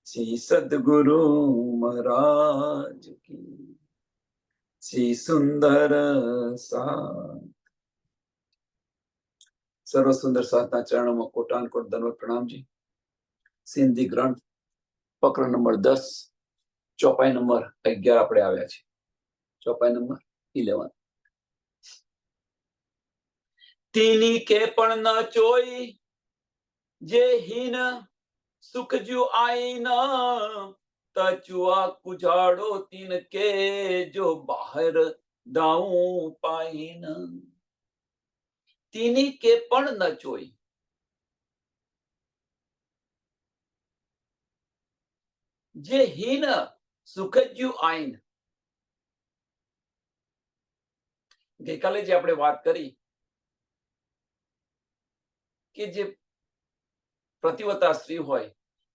શ્રી સદગુરુ મહારાજ કી શ્રી સુંદર સાથ સર્વ સુંદર સાધના ચરણોમાં કોટાનકોટ દંડવત પ્રણામજી. સિંધી ગ્રંથ પ્રકરણ નંબર 10 ચોપાઈ નંબર 11 આપણે આવ્યા છે. ચોપાઈ નંબર 11. તીની કે પણ ન ચોઈ જે હીન સુખ જુ આઈન તચુઆ કુજાડો તીન કે જો બહાર દાઉં પાઈન. તીની કે પણ ન ચોઈ, જે હીન સુખજ્યુ આઈન. ગઈકાલે જે આપણે વાત કરી કે જે પ્રતિવતા સ્ત્રી હોય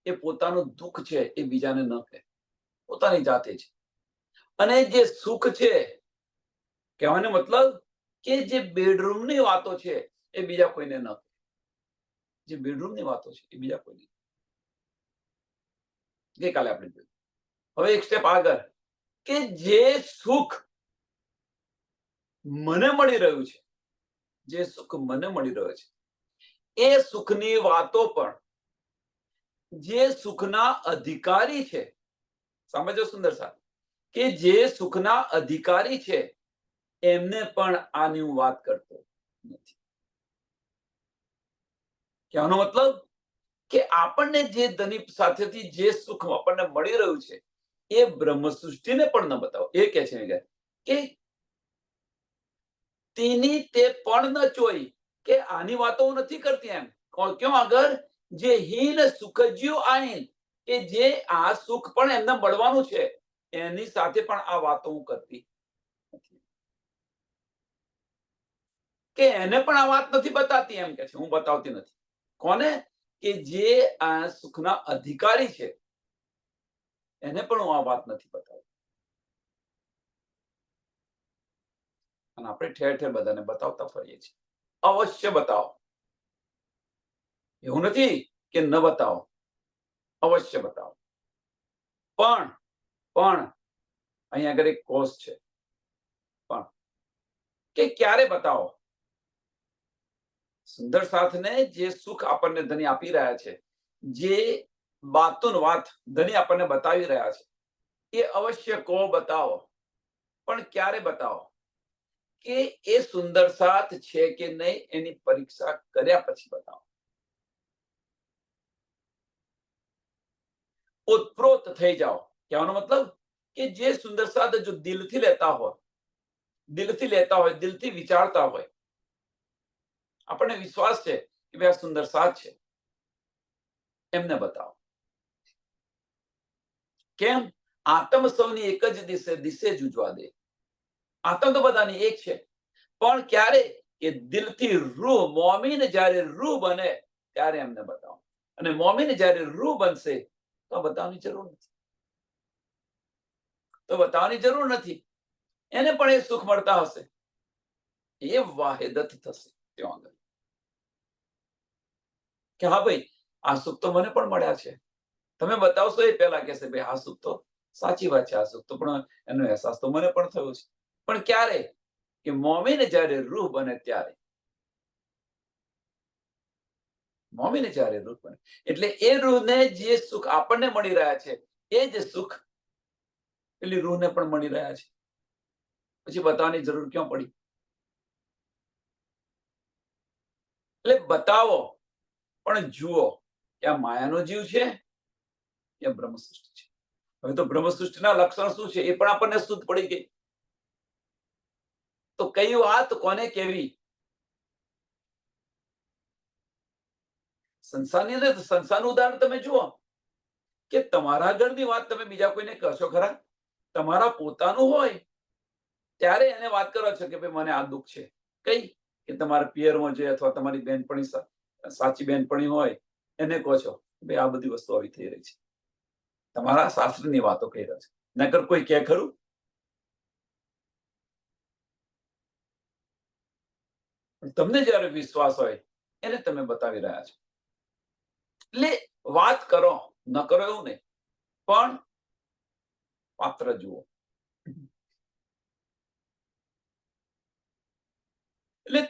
એ પોતાનું દુઃખ છે એ બીજાને ન કહે, પોતાની જાતે છે. અને જે સુખ છે, કહેવાનો મતલબ કે જે બેડરૂમની વાતો છે એ બીજા કોઈને ન કહે. જે બેડરૂમની વાતો છે એ બીજા કોઈને. ગઈકાલે આપણે જોયું. હવે એક સ્ટેપ આગળ, કે જે સુખ મને મળી રહ્યું છે, જે સુખ મને મળી રહ્યો છે એ સુખની વાતો પણ જે સુખના અધિકારી છે, સમજો સુંદર સાહેબ, કે જે સુખના અધિકારી છે એમને પણ આની હું વાત કરતો નથી. કહેવાનો મતલબ કે આપણને જે ધની સાથેથી જે સુખ આપણને મળી રહ્યું છે એ બ્રહ્મ સૃષ્ટિને પણ ન બતાવો. એ કે છે કે તેની તે પણ ન ચોઈ, કે આની વાતો હું નથી કરતી. એમ ક્યાં આગળ? જે હીન સુખજ્યુ આઈન, કે જે આ સુખ પણ એમને મળવાનું છે એની સાથે પણ આ વાતો હું કરતી નથી. કે એને પણ આ વાત નથી બતાવતી. એમ કે છે હું બતાવતી નથી. કોને? કે જે આ સુખના અધિકારી છે એને પણ હું આ વાત નથી બતાવતી. અને આપણે ઠેર ઠેર બધાને બતાવતા ફરીએ છીએ. અવશ્ય બતાવો, એવું નથી કે ન બતાવો, અવશ્ય બતાવો. પણ અહીંયા આગળ એક કોષ છે. પણ કે ક્યારે બતાવો? સુંદર સાથને જે સુખ આપણને ધની આપી રહ્યા છે, જે વાતોન વાત ધની આપણને બતાવી રહ્યા છે, એ અવશ્ય કહો, બતાવો. પણ ક્યારે બતાવો? કે એ સુંદર સાથ છે કે નહીં એની પરીક્ષા કર્યા પછી બતાવો. ઓતપ્રોત થઈ જાઓ. કહેવાનો મતલબ કે જે સુંદર સાથ જો દિલથી લેતા હોય, દિલથી વિચારતા હોય, આપણને વિશ્વાસ છે કે ભાઈ આ સુંદર સાથ છે, એમને બતાવો. કેમ? આત્મ સૌની એક જ દિશે જુજવા દે. આત્મ તો બધાની એક છે, પણ ક્યારે? કે દિલથી રૂહ, મોમીન જ્યારે રૂહ બને ત્યારે એમને બતાવો. અને મોમીન જ્યારે રૂહ બનશે તો બતાવવાની જરૂર નથી. એને પણ એ સુખ મળતા હશે. એ વાહિદત થશે ત્યાં આગળ કે હા ભાઈ આ સુખ તો મને પણ મળ્યા છે. તમે બતાવશો એ પહેલા કહેશે ભાઈ આ સુખ તો સાચી વાત છે, આ સુખ તો પણ એનો અહેસાસ તો મને પણ થયો છે. પણ ક્યારે? કે મોમીન જ્યારે રૂહ બને ત્યારે. મોમીન જ્યારે રૂહ બને એટલે એ રૂહને જે સુખ આપણને મળી રહ્યા છે એ જ સુખ પેલી રૂહને પણ મળી રહ્યા છે. પછી બતાવવાની જરૂર ક્યાં પડી? એટલે બતાવો, પણ જુઓ કે આ માયાનો જીવ છે કે બ્રહ્મ સૃષ્ટિ છે. હવે તો બ્રહ્મ સૃષ્ટિના લક્ષણ શું છે એ પણ આપણને શુદ્ધ પડી ગઈ. તો કઈ વાત કોને કેવી? સંસારનું ઉદાહરણ તમે જુઓ કે તમારા ઘરની વાત તમે બીજા કોઈને કહેશો ખરા? તમારા પોતાનું હોય ત્યારે એને વાત કરો છો કે ભાઈ મને આ દુઃખ છે. કઈ? કે તમારા પિયરમાં જે અથવા તમારી બેનપણી, સાચી બેનપણી હોય એને કહો છો ભાઈ આ બધી વસ્તુ આવી થઈ રહી છે. તમારા શાસ્ત્રની વાતો કહી રહ્યા છે. નકર કોઈ કે ખરું? તમને જયારે વિશ્વાસ હોય એને તમે બતાવી રહ્યા છો. એટલે વાત કરો, ન કરો એવું નહીં, પણ પાત્ર જુઓ. એટલે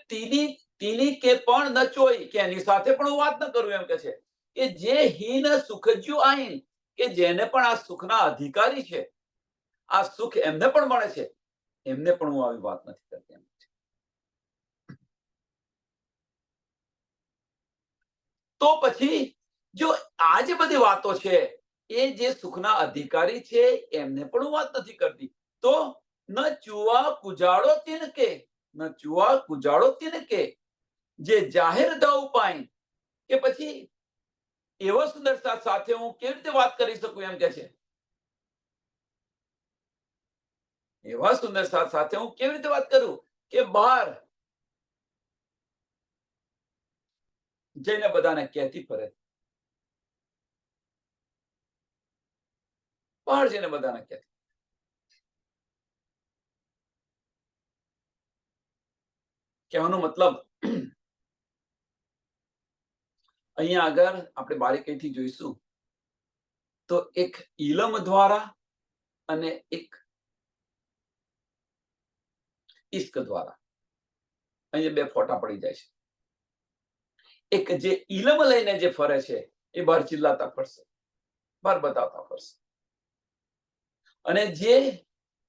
તીની કે પણ ન ચોઈ, કે એની સાથે પણ હું વાત ન કરું, એમ કે છે કે જે હીન સુખજ્યુ આઈન, કે જેને પણ આ સુખના અધિકારી છે, આ સુખ એમને પણ મળે છે, એમને પણ હું આવી વાત નથી કરતી. તો પછી જો આ જે બધી વાતો છે એ જે સુખના અધિકારી છે એમને પણ હું વાત નથી કરતી, તો ન ચુવા કુજાડો તિનકે, ન ચુવા કુજાડો તિનકે, જે જાહેર દઉં પાઈ, કે પછી એવા સુંદર સાથે હું કેવી રીતે વાત કરી શકું, એમ કે છે એવા સુંદર સાથે હું કેવી રીતે વાત કરું કે બહાર જઈને બધાને કહેતી ફરે, બહાર જઈને બધાને કહેતી. કહેવાનો મતલબ અહીંયા આગળ આપણે બારીકાઈથી જોઈશું તો એક ઇલમ દ્વારા અને એક ઇશ્ક દ્વારા અહીંયા બે ફોટા પડી જાય છે. એક જે ઇલમ લઈને જે ફરે છે એ બહાર ચિલ્લાતા ફરશે, બહાર બતાવતા ફરશે, અને જે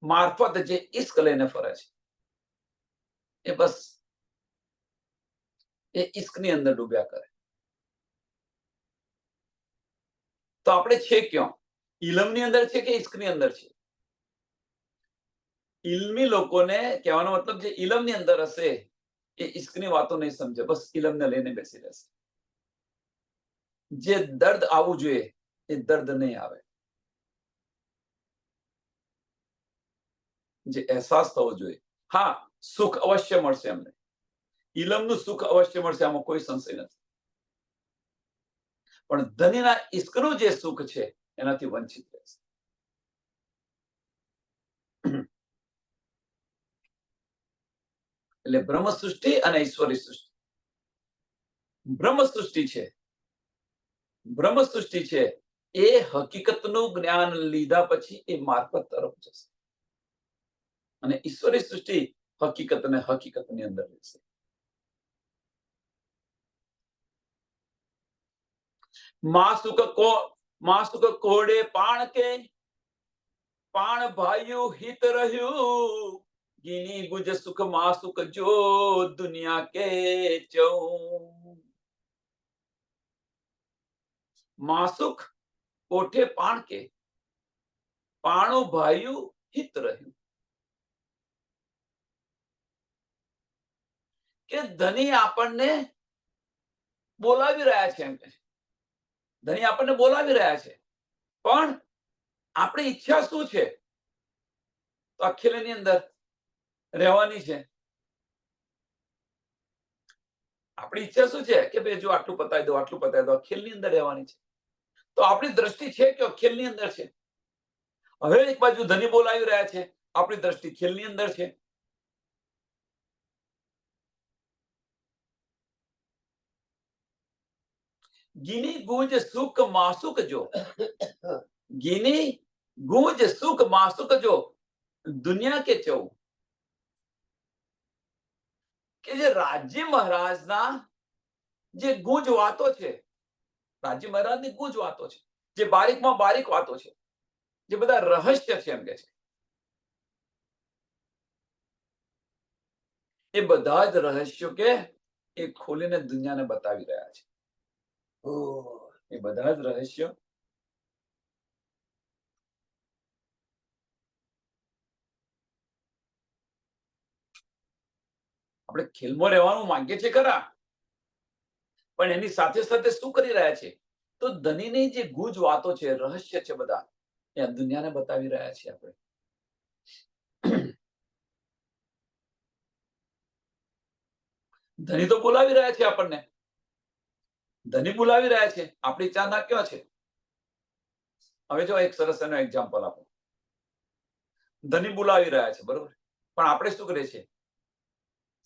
મારફત જે ઇશ્ક લઈને ફરે છે એ બસ એ ઇશ્કની અંદર ડૂબ્યા કરે. તો આપણે છે ક્યાં? ઇલમની અંદર છે કે ઇશ્કની અંદર છે? ઇલ્મી લોકોને કહેવાનો મતલબ જે ઇલમની અંદર હશે એ ઇશ્કની વાતો નહીં સમજે, બસ ઇલમને લઈને બેસી રહેશે. જે દર્દ આવવું જોઈએ એ દર્દ નહીં આવે, જે અહેસાસ થવો જોઈએ. હા, સુખ અવશ્ય મળશે એમને, ઇલમનું સુખ અવશ્ય મળશે, આમાં કોઈ સંશય નથી, પણ ધનીના ઇશ્કનું જે સુખ છે એનાથી વંચિત રહેશે. એટલે બ્રહ્મ સૃષ્ટિ અને ઈશ્વરી સૃષ્ટિ. બ્રહ્મ સૃષ્ટિ છે, બ્રહ્મ સૃષ્ટિ છે એ હકીકતનું જ્ઞાન લીધા પછી એ મારફત તરફ જશે, અને ઈશ્વરી સૃષ્ટિ હકીકતને હકીકતની અંદર રહેશે. માસુક કોડે પાણ કે, પાણ ભાયું હિત રહ્યું, ગીની ગુજ સુખ માસુક જો દુનિયા કે ચૌ. માસુક કોઠે પાણ કે, પાણો ભાયું હિત રહ્યું, કે ધની આપણને બોલાવી રહ્યા છે, એમ કે ધની આપણને બોલાવી રહ્યા છે, પણ આપણી ઈચ્છા શું છે? તો અખિલની અંદર રહેવાની છે. આપણી ઈચ્છા શું છે કે ભાઈ જો આટલું પતાવી દો, આટલું પતાવી દો, અખિલની અંદર રહેવાની છે. તો આપણી દ્રષ્ટિ છે કે અખિલની અંદર છે? હવે એક બાજુ ધની બોલાવી રહ્યા છે, આપણી દ્રષ્ટિ ખેલની અંદર છે. ગીની ગૂંજ સુખ માસુક જો, ગીની ગૂંજ સુખ માસુક જો દુનિયા કે ચૌ, કે જે રાજ્ય મહારાજના જે ગૂંજ વાતો છે, રાજ્ય મહારાજની ગૂંજ વાતો છે, જે બારીકમાં બારીક વાતો છે, જે બધા રહસ્ય છે, એમ કે છે એ બધા જ રહસ્યો કે એ ખોલીને દુનિયાને બતાવી રહ્યા છે. એ બધા જ રહસ્યો આપણે ખેલમાં રહેવાનું માંગીએ છીએ ખરા, પણ એની સાથે સાથે શું કરી રહ્યા છે? તો ધનીની જે ગૂંજ વાતો છે, રહસ્ય છે, બધા એ દુનિયાને બતાવી રહ્યા છીએ આપણે. ધની તો બોલાવી રહ્યા છે આપણને, ધની બોલાવી રહ્યા છે, આપણી ચાંદા ક્યાં છે? હવે જો એક સરસ એનો એક્ઝામ્પલ આપો. ધની બોલાવી રહ્યા છે, બરોબર, પણ આપણે શું કરીએ છીએ?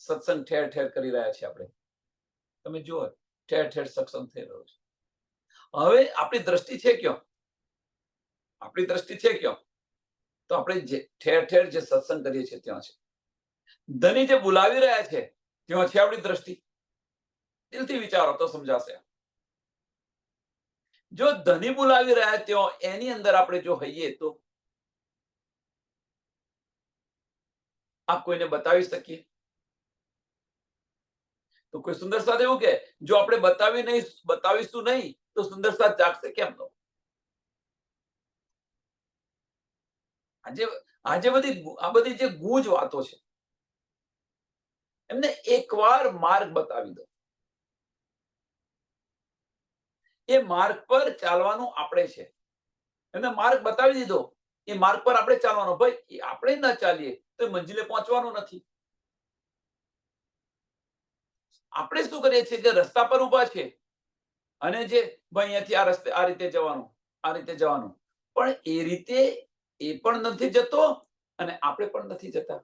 સત્સંગ ઠેર ઠેર કરી રહ્યા છીએ આપણે. તમે જુઓ ઠેર ઠેર સત્સંગ થઈ રહ્યો છે. હવે આપણી દ્રષ્ટિ છે ક્યાં? આપણી દ્રષ્ટિ છે ક્યાં? તો આપણે જે ઠેર ઠેર જે સત્સંગ કરીએ છીએ ત્યાં છે. ધની જે બોલાવી રહ્યા છે ત્યાં છે આપણી દ્રષ્ટિ. દિલથી વિચારો તો સમજાશે. જો ધની બોલાવી રહ્યા ત્યાં એની અંદર આપણે જો હઈએ તો આ કોઈને બતાવી શકીએ? તો કોઈ સુંદર સાથ એવું કે જો આપણે બતાવીશું નહીં તો સુંદર સાથ જાગશે કેમ? તો આજે બધી જે ગૂંજ વાતો છે એમને એકવાર માર્ગ બતાવી દો. એ માર્ગ પર ચાલવાનું આપણે છે. એમને માર્ગ બતાવી દીધો, એ માર્ગ પર આપણે ચાલવાનો. ભાઈ આપણે ન ચાલીએ તો મંજિલે પહોંચવાનું નથી. આપણે શું કરીએ છીએ કે રસ્તા પર ઉભા છે અને જે ભાઈ અહીંયાથી આ રસ્તે આ રીતે જવાનું, આ રીતે જવાનું, પણ એ રીતે એ પણ નથી જતો અને આપણે પણ નથી જતા.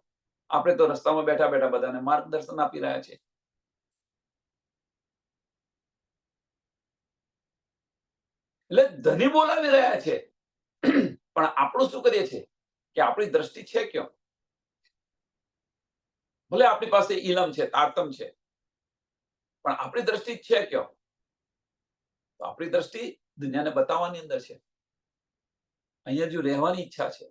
આપણે તો રસ્તામાં બેઠા બેઠા બધાને માર્ગદર્શન આપી રહ્યા છે. એટલે ધની બોલાવી રહ્યા છે પણ આપણું શું કરીએ છીએ કે આપણી દ્રષ્ટિ છે ક્યાં? ભલે આપણી પાસે ઈલમ છે, તારતમ છે, પણ આપણી દ્રષ્ટિ છે ક્યાં? તો આપણી દ્રષ્ટિ દુનિયાને બતાવવાની અંદર છે. અહીંયા જો રહેવાની ઈચ્છા છે.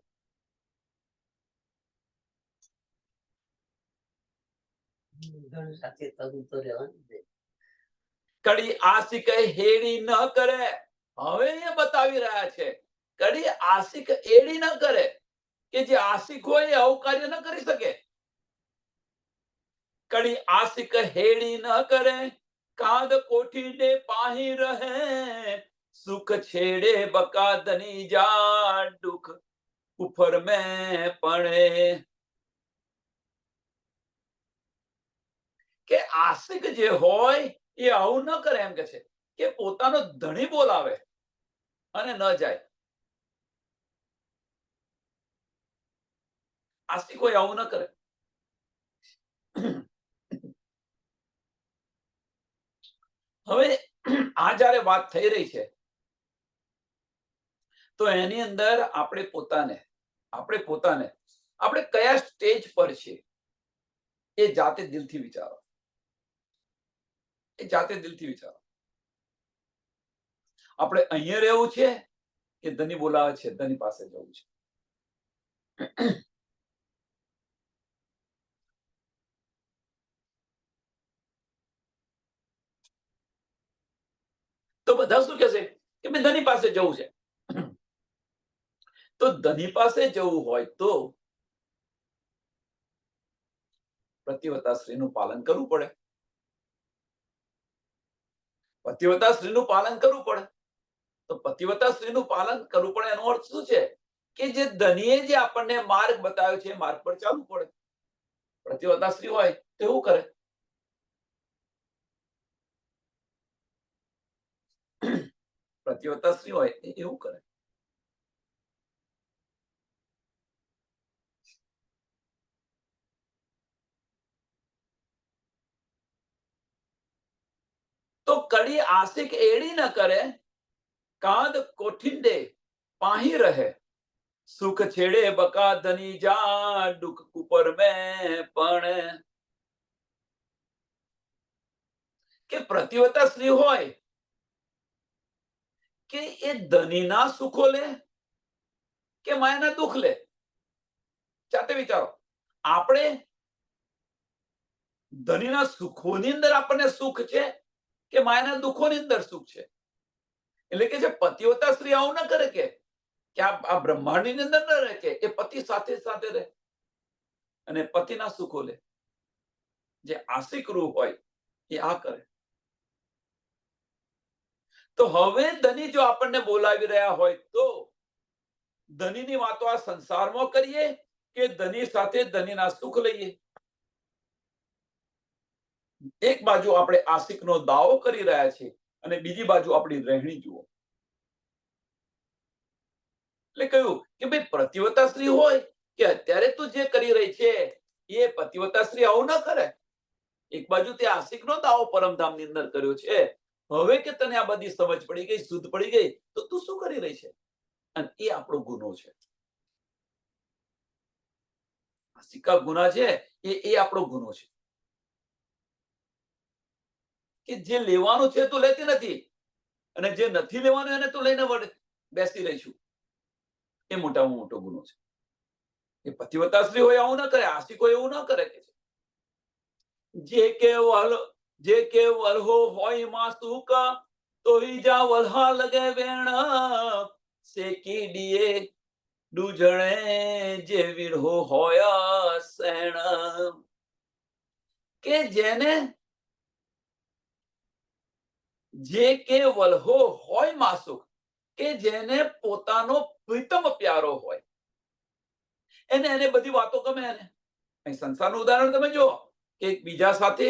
કડી આશિક હેડી ન કરે. હવે એ બતાવી રહ્યા છે કડી આશિક એડી ન કરે કે જે આશિક હોય એ આવું કાર્ય ન કરી શકે. કડી આશિક હેડી ન કરે કાંદ કોઠીને પાહી રહે સુખ છેડે બકા ધની જા દુખ ઉપર મેં પડે. કે આશિક જે હોય એ આવું ન કરે. એમ કે છે કે પોતાનો ધણી બોલાવે અને ન જાય. આશિક હોય આવું ન કરે. હવે આ જયારે વાત થઈ રહી છે તો એની અંદર આપણે કયા સ્ટેજ પર છે એ જાતે દિલથી વિચારો. આપણે અહીંયા રહેવું છે કે ધની બોલાવે છે ધની પાસે જવું છે? તો બધા શું કહેશે કે મેં ધની પાસે જવું છે. તો ધની પાસે જવું હોય તો પતિવ્રતા સ્ત્રીનું પાલન કરવું પડે. પતિવ્રતા સ્ત્રીનું પાલન કરવું પડે. તો પતિવ્રતા સ્ત્રીનું પાલન કરવું પડે એનો અર્થ શું છે કે જે ધનીએ જે આપણને માર્ગ બતાવ્યો છે એ માર્ગ પર ચાલવું પડે. પતિવ્રતા સ્ત્રી હોય તો એવું કરે. પતિવ્રતા સ્ત્રી હોય એવું કરે. તો કડી આશિક એડી ન કરે કાંદ કોઠિંડે પાહી રહે સુખ છેડે બકા ધની જા દુખ ઉપર મેં પણ. કે પતિવ્રતા સ્ત્રી હોય કે એ ધનીના સુખો લે કે માયાના દુઃખ લે? જાતે વિચારો. આપણે ધનીના સુખોની અંદર આપણને સુખ છે કે માયાના દુઃખોની અંદર સુખ છે? એટલે કે જે પતિવ્રતા સ્ત્રી આવું ન કરે કે આ બ્રહ્માંડની અંદર ન રહે કે એ પતિ સાથે સાથે રહે અને પતિના સુખો લે. જે આશિક રૂહ હોય એ આ કરે. તો હવે ધની જો આપણને બોલાવી રહ્યા હોય તો ધનીની વાતો આ સંસારમાં કરીએ કે ધની સાથે ધનીના સુખ લઈએ? એક બાજુ આપણે આશિકનો દાવો કરી રહ્યા છીએ અને બીજી બાજુ આપણી રહેણી જુઓ. એટલે કહ્યું કે ભાઈ પતિવ્રતા સ્ત્રી હોય કે અત્યારે તું જે કરી રહી છે એ પતિવ્રતા સ્ત્રી આવું ન કરે. એક બાજુ તે આશિકનો દાવો પરમધામની અંદર કર્યો છે હવે કે તને આ બધી સમજ પડી ગઈ, શુદ્ધ પડી ગઈ, તો તું શું કરી રહી છે? અને એ આપણો ગુનો છે. સિક્કા ગુના છે એ આપણો ગુનો છે કે જે લેવાનું છે તું લેતી નથી, અને જે નથી લેવાનું એને તું લઈને બેસી રહી છું. એ મોટામાં મોટો ગુનો છે. એ પતિવ્રતા સ્ત્રી હોય આવું ન કરે, આશિકો એવું ન કરે. કે જે કે વલ્હો હોય માં સુક, તો જા વલ્હા લગે વેણ, શેકી ડીએ ડૂજણે જે વિરહો હોય સેણ. કે જેને જે કે વલ્હો હોય માસુક, કે જેને પોતાનો પ્રીતમ પ્યારો હોય, એને બધી વાતો ગમે. એને સંસારનું ઉદાહરણ તમે જુઓ કે બીજા સાથે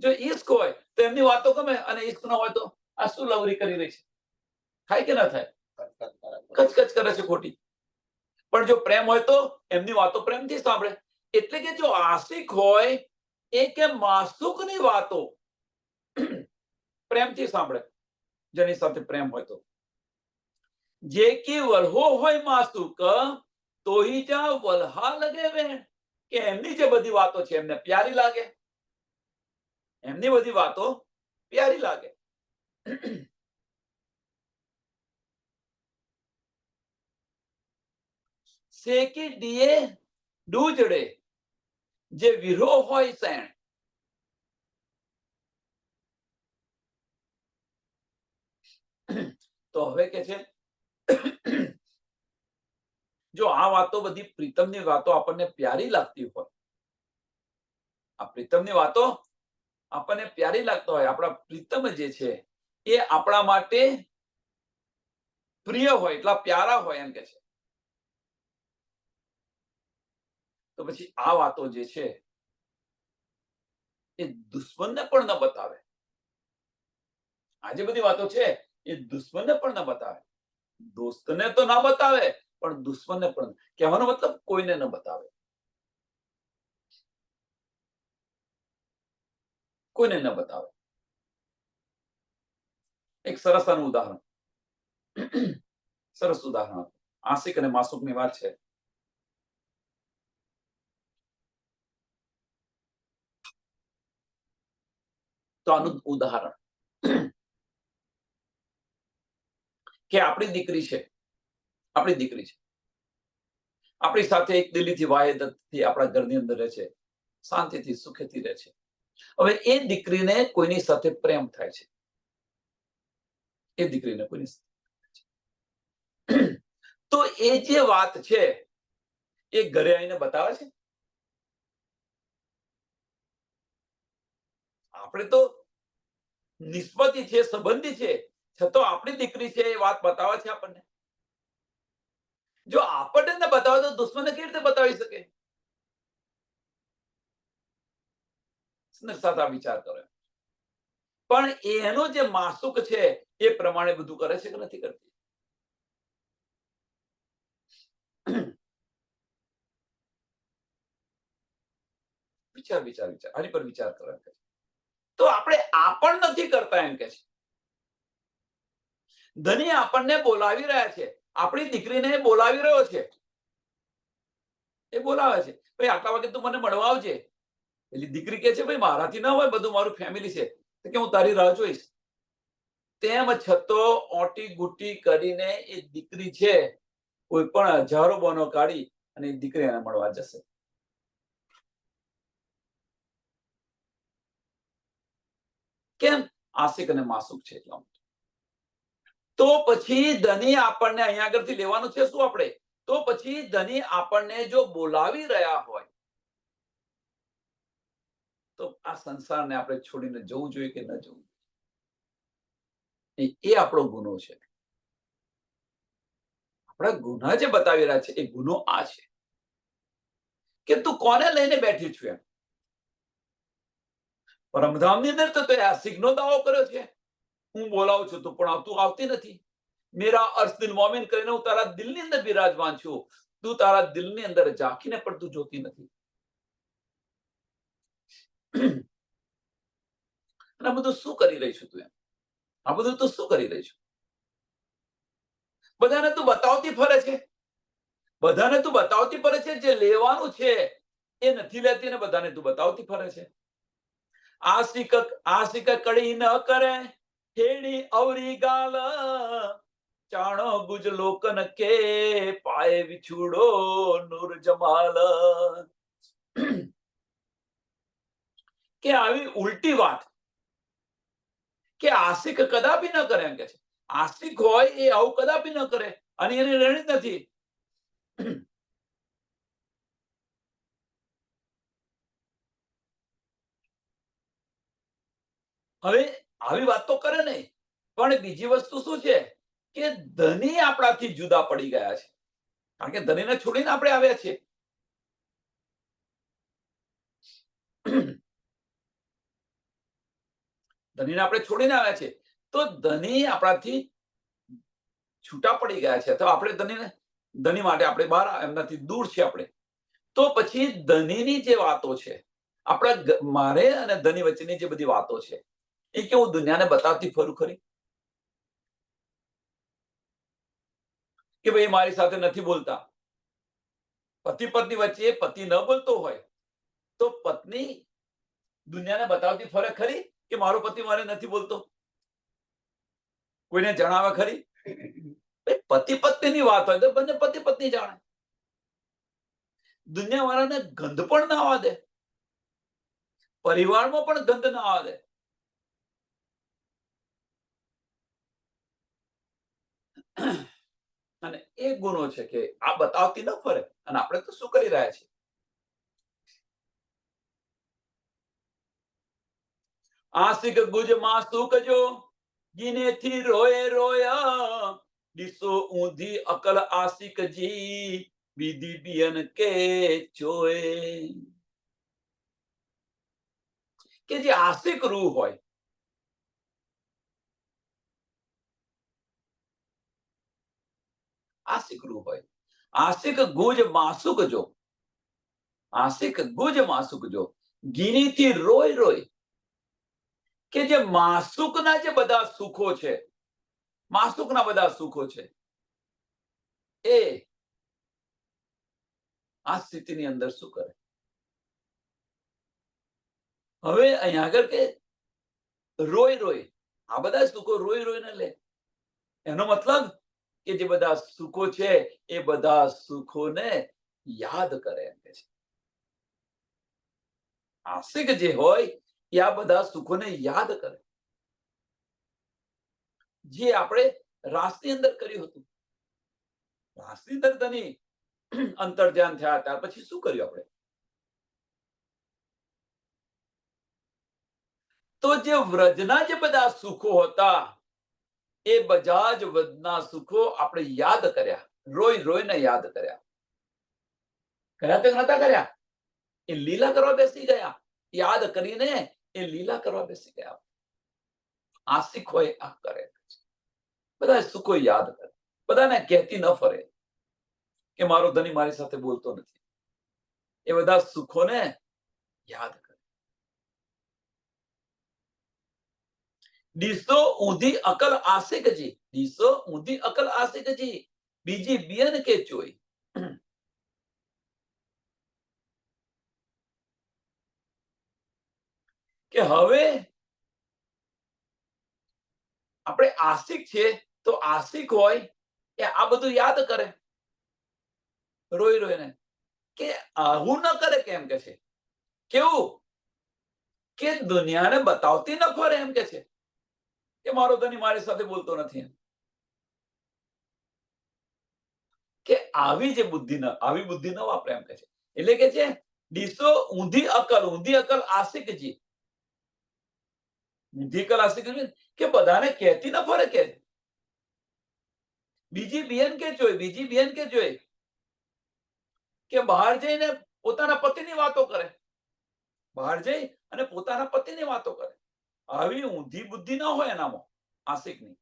જો ઈશ્ક હોય તો એમની વાતો ગમે, અને ઈશ્ક ન હોય તો આ શું લવરી કરી રહી છે, થાય કે ના થાય? કચકચ કરે છે ખોટી. પણ જો પ્રેમ હોય તો એમની વાતો પ્રેમથી સાંભળે. એટલે કે જો આશિક હોય એ કે માસુકની વાતો પ્રેમથી સાંભળે, જેની સાથે પ્રેમ હોય તો. જે કે વલ્હો હોય માસુક, તો જા વલ્હા લગે વેણ, કે એમની જે બધી વાતો છે એમને પ્યારી લાગે, એમની બધી વાતો પ્યારી લાગે. શેકી ડીએ ડૂજડે જે વિરહો હોય સેણ. તો હવે કે છે જો આ વાતો બધી પ્રીતમની વાતો આપણને પ્યારી લાગતી હોય, આ પ્રીતમની વાતો આપણને પ્યારી લાગતા હોય, આપણા પ્રીતમ જે છે એ આપણા માટે પ્રિય હોય, એટલા પ્યારા હોય એમ કે છે, તો પછી આ વાતો જે છે એ દુશ્મનને પણ ન બતાવે. આ જે બધી વાતો છે એ દુશ્મનને પણ ન બતાવે. દોસ્તને તો ના બતાવે, પણ દુશ્મનને પણ. કહેવાનો મતલબ કોઈને ન બતાવે, કોઈને ન બતાવે. એક સરસ આનું ઉદાહરણ, સરસ ઉદાહરણ આશિક અને માસુકની વાત છે. તો આનું ઉદાહરણ કે આપણી દીકરી છે, આપણી દીકરી છે, આપણી સાથે એક દિલ્હીથી વાયદતથી આપણા ઘરની અંદર રહે છે, શાંતિથી સુખેથી રહે છે. હવે એ દીકરીને કોઈની સાથે પ્રેમ થાય છે, એ દીકરીને કોઈની સાથે. તો એ જે વાત છે એ ઘરે આવીને બતાવે છે. આપણે તો નિસ્બતી છે, સંબંધી છે, છતાં આપણી દીકરી છે એ વાત બતાવે છે આપણને. જો આપણને બતાવે તો દુશ્મનને કેવી રીતે બતાવી શકે? સાથે વિચાર કરો. પણ એનો જે માસુક છે એ પ્રમાણે બધું કરે છે કે નથી કરતી? વિચાર વિચાર વિચાર આની પર વિચાર કરો. તો આપણે આ પણ નથી કરતા એમ કે છે. ધની આપણને બોલાવી રહ્યા છે, આપણી દીકરીને બોલાવી રહ્યો છે, એ બોલાવે છે, ભાઈ આટલા વાગે તું મને મળવા આવજે. એટલે દીકરી કે છે ભાઈ મારાથી ના હોય, બધું મારું ફેમિલી છે, તો કે હું તારી રાહ જોઈશ. તેમ છતાં ઓટી ગુટી કરીને એ દીકરી છે કોઈ પણ હજારો બનો કાઢી અને દીકરી એને મળવા જશે. કેમ? આશિક અને માસુક છે એટલા. તો પછી ધની આપણને અહીંયા આગળથી લેવાનું છે શું આપણે? તો પછી ધની આપણને જો બોલાવી રહ્યા હોય તો આ સંસારને આપણે છોડીને જવું જોઈએ કે ન જવું? એ આપણો ગુનો છે. આપણા ગુના જે બતાવી રહ્યા છે એ ગુનો આ છે કે તું કોને લઈને બેઠી છું એમ. પરમધામની અંદર તો આ સિગ્નો દાવો કર્યો છે, હું બોલાવું છું તું પણ તું આવતી નથી. મેરા અર્શ દિલ મોમિન કરીને હું તારા દિલની અંદર બિરાજમાન છું, તું તારા દિલની અંદર ઝાંકીને પણ તું જોતી નથી. અને આ બધું શું કરી રહી છું તું? એમ આ બધું તું શું કરી રહી છું? બધાને તું બતાવતી ફરે છે, બધાને તું બતાવતી ફરે છે, જે લેવાનું છે એ નથી લેતી અને બધાને તું બતાવતી ફરે છે. આશિક કડી ન કરે હેડી અવરી ગાલ, ચાણો ગુજ લોકન કે પાય વિછુડો નૂર જમાલ. કે આવી ઉલટી વાત કે આશિક કદાપી ન કરે. એમ કે છે આશિક હોય એ આવું કદાપી ન કરે, અને એની રેણી જ નથી. હવે આવી વાત તો કરે નહીં, પણ બીજી વસ્તુ શું છે કે ધની આપણાથી જુદા પડી ગયા છે, કારણ કે ધનીને છોડીને આપણે આવ્યા છીએ. ધનીને આપણે છોડીને આવ્યા છે, તો ધની આપણાથી છૂટા પડી ગયા છે, તો આપણે ધની માટે આપણે બહાર એમનાથી દૂર છે આપણે. તો પછી ધનીની જે વાતો છે, આપણા મારે અને ધની વચ્ચેની જે બધી વાતો છે, એ કે હું દુનિયાને બતાવતી ફરું ખરી કે ભાઈ મારી સાથે નથી બોલતા. પતિ પત્ની વચ્ચે પતિ ન બોલતો હોય તો પત્ની દુનિયાને બતાવતી ફરે ખરી કે મારો પતિ મારે નથી બોલતો? કોઈને જણાવે ખરી? પતિ પત્નીની વાત હોય તો બંને પતિ પત્ની જાણે. દુનિયા વાળાને ગંધ પણ ના આવવા દે, પરિવારમાં પણ ગંધ ના આવવા દે. અને એ ગુનો છે કે આ બતાવતી ન ફરે. અને આપણે તો શું કરી રહ્યા છીએ? આશિક ગુજ માસુક જો ગીનેથી રોય રોયા, દિસો ઊંધી અકલ આશિક જી બીદી બિયન કે ચોય. કે જે આશિક રૂહ હોય, આશિક રૂહ હોય, આશિક ગુજ માસુક જો, આશિક ગુજ માસુક જો ગીનીથી રોય રોય. કે જે માસુકના જે બધા સુખો છે, માસુકના બધા સુખો છે, એ આ સ્થિતિની અંદર શું કરે? હવે અહીંયા આગળ કે રોય રોય, આ બધા સુખો રોય રોઈને લે. એનો મતલબ કે જે બધા સુખો છે એ બધા સુખોને યાદ કરે. એમ કે છે આશિક જે હોય એ આ બધા સુખોને યાદ કરે. જે આપણે રાસની અંદર કર્યું હતું, રાસની અંદર ધની અંતર ધ્યાન થયા ત્યાર પછી શું કર્યું આપણે? તો જે વ્રજના જે બધા સુખો હતા એ બધા જ વ્રજના સુખો આપણે યાદ કર્યા, રોઈ રોઈને યાદ કર્યા. કર્યા તો નતા કર્યા, એ લીલા કરવા બેસી ગયા. યાદ કરીને એ લીલા કરવા બેસી ગયા. આશિક હોય આ કરે, બધા સુખો યાદ કરે, બધાને કહેતી ન ફરે કે મારો ધની મારી સાથે બોલતો નથી. એ બધા સુખોને યાદ કરે. ડીસો ઊંધી અકલ આશિકજી, ડીસો ઊંધી અકલ આશિકજી બીજી બિયન કે ચોઈ. કે હવે આપણે આશિક છે, તો આશિક હોય એ આ બધું યાદ કરે રોઈ રોઈને. કે આવું ન કરે. કેમ કે છે કેવું કે દુનિયાને બતાવતી ન ફરે. એમ કે છે કે મારો ધની મારી સાથે બોલતો નથી. કે આવી જે બુદ્ધિ આવી બુદ્ધિ ન વાપરે. એમ કે છે એટલે કે છે ડીસો ઊંધી અકલ આશિકજી. ઊંધી અકલ આશિક કે બધાને કહેતી ન ફરે કે બીજી બિયન કે જોઈ, બીજી બિયન કે જોઈ કે બહાર જઈને પોતાના પતિની વાતો કરે, બહાર જઈ અને પોતાના પતિની વાતો કરે. આવી ઊંધી બુદ્ધિ ન હોય એનામાં આશિકની.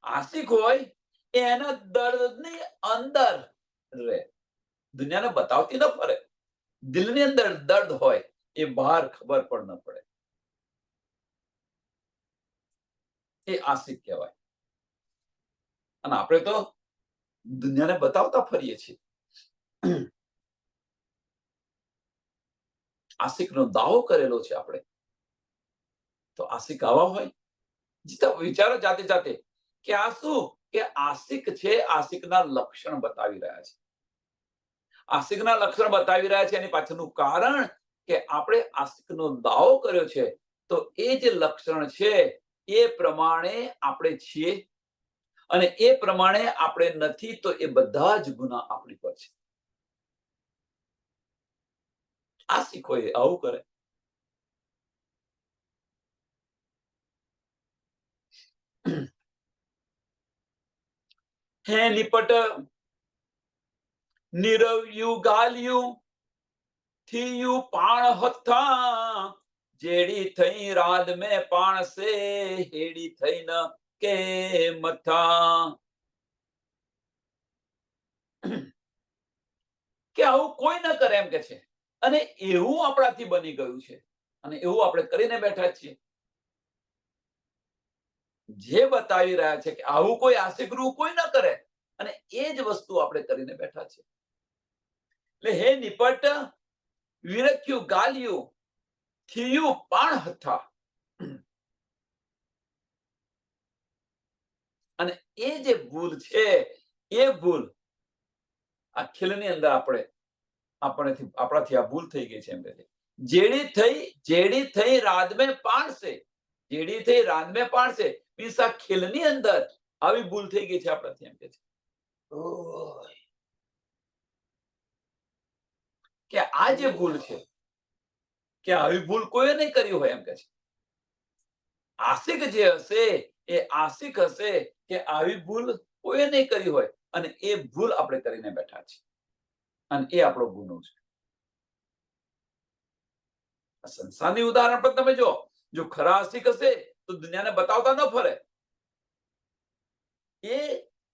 આશિક હોય એના દર્દની અંદર રહે, દુનિયાને બતાવતી ન ફરે. દિલની અંદર દર્દ હોય એ બહાર ખબર પણ ન પડે. એ આશિક કહેવાય. અને આપણે તો દુનિયાને બતાવતા ફરીએ છીએ. આશિકનો દાવો કરેલો છે આપણે. તો આશિક આવા હોય? વિચારો જાતે જાતે કે આ શું, કે આશિક છે, આશિકના લક્ષણ બતાવી રહ્યા છે. આશિકના લક્ષણ બતાવી રહ્યા છે એની પાછળનું કારણ કે આપણે આશિકનો દાવો કર્યો છે, તો એ જે લક્ષણ છે એ પ્રમાણે આપણે છીએ, અને એ પ્રમાણે આપણે નથી, તો એ બધા જ ગુના આપણી પર છે. આશિક હોય આવું કરે. હે નિપટ નીરવ્યું ગાલ્યું થયું પાણ હથા, જેડી થઈ રાત મેં પાણસે, હેડી થઈ ન કે મથા. કે આવું કોઈ ન કરે એમ કે છે. અને એવું આપણાથી બની ગયું છે, અને એવું આપણે કરીને બેઠા છીએ. જે બતાવી રહ્યા છે કે આવું કોઈ આશિકરૂ કોઈ ન કરે, અને એ જ વસ્તુ આપણે કરીને બેઠા છીએ. એટલે હે નિપટ વિરખ્યું ગાલ્યું થયું પાણ હથા. અને એ જે ભૂલ છે, એ ભૂલ આ ખીલની અંદર આપણાથી આ ભૂલ થઈ ગઈ છે એમ કે છે. જેડી થઈ રાદમે પાણસે, જેડી થઈ રાદમે પાણસે મીન્સ આ ખીલની અંદર આવી ભૂલ થઈ ગઈ છે આપણાથી એમ કે છે. કે આ જે ભૂલ છે, કે આવી ભૂલ કોઈએ નહીં કરી હોય એમ કે છે. આશિક જે હશે એ આશિક હશે કે આવી ભૂલ કોઈએ નહીં કરી હોય, અને એ ભૂલ આપણે કરીને બેઠા છે, અને એ આપણો ગુનો છે. સંસારની ઉદાહરણ પર તમે જો ખરા આશિક હશે તો દુનિયાને બતાવતા ન ફરે. એ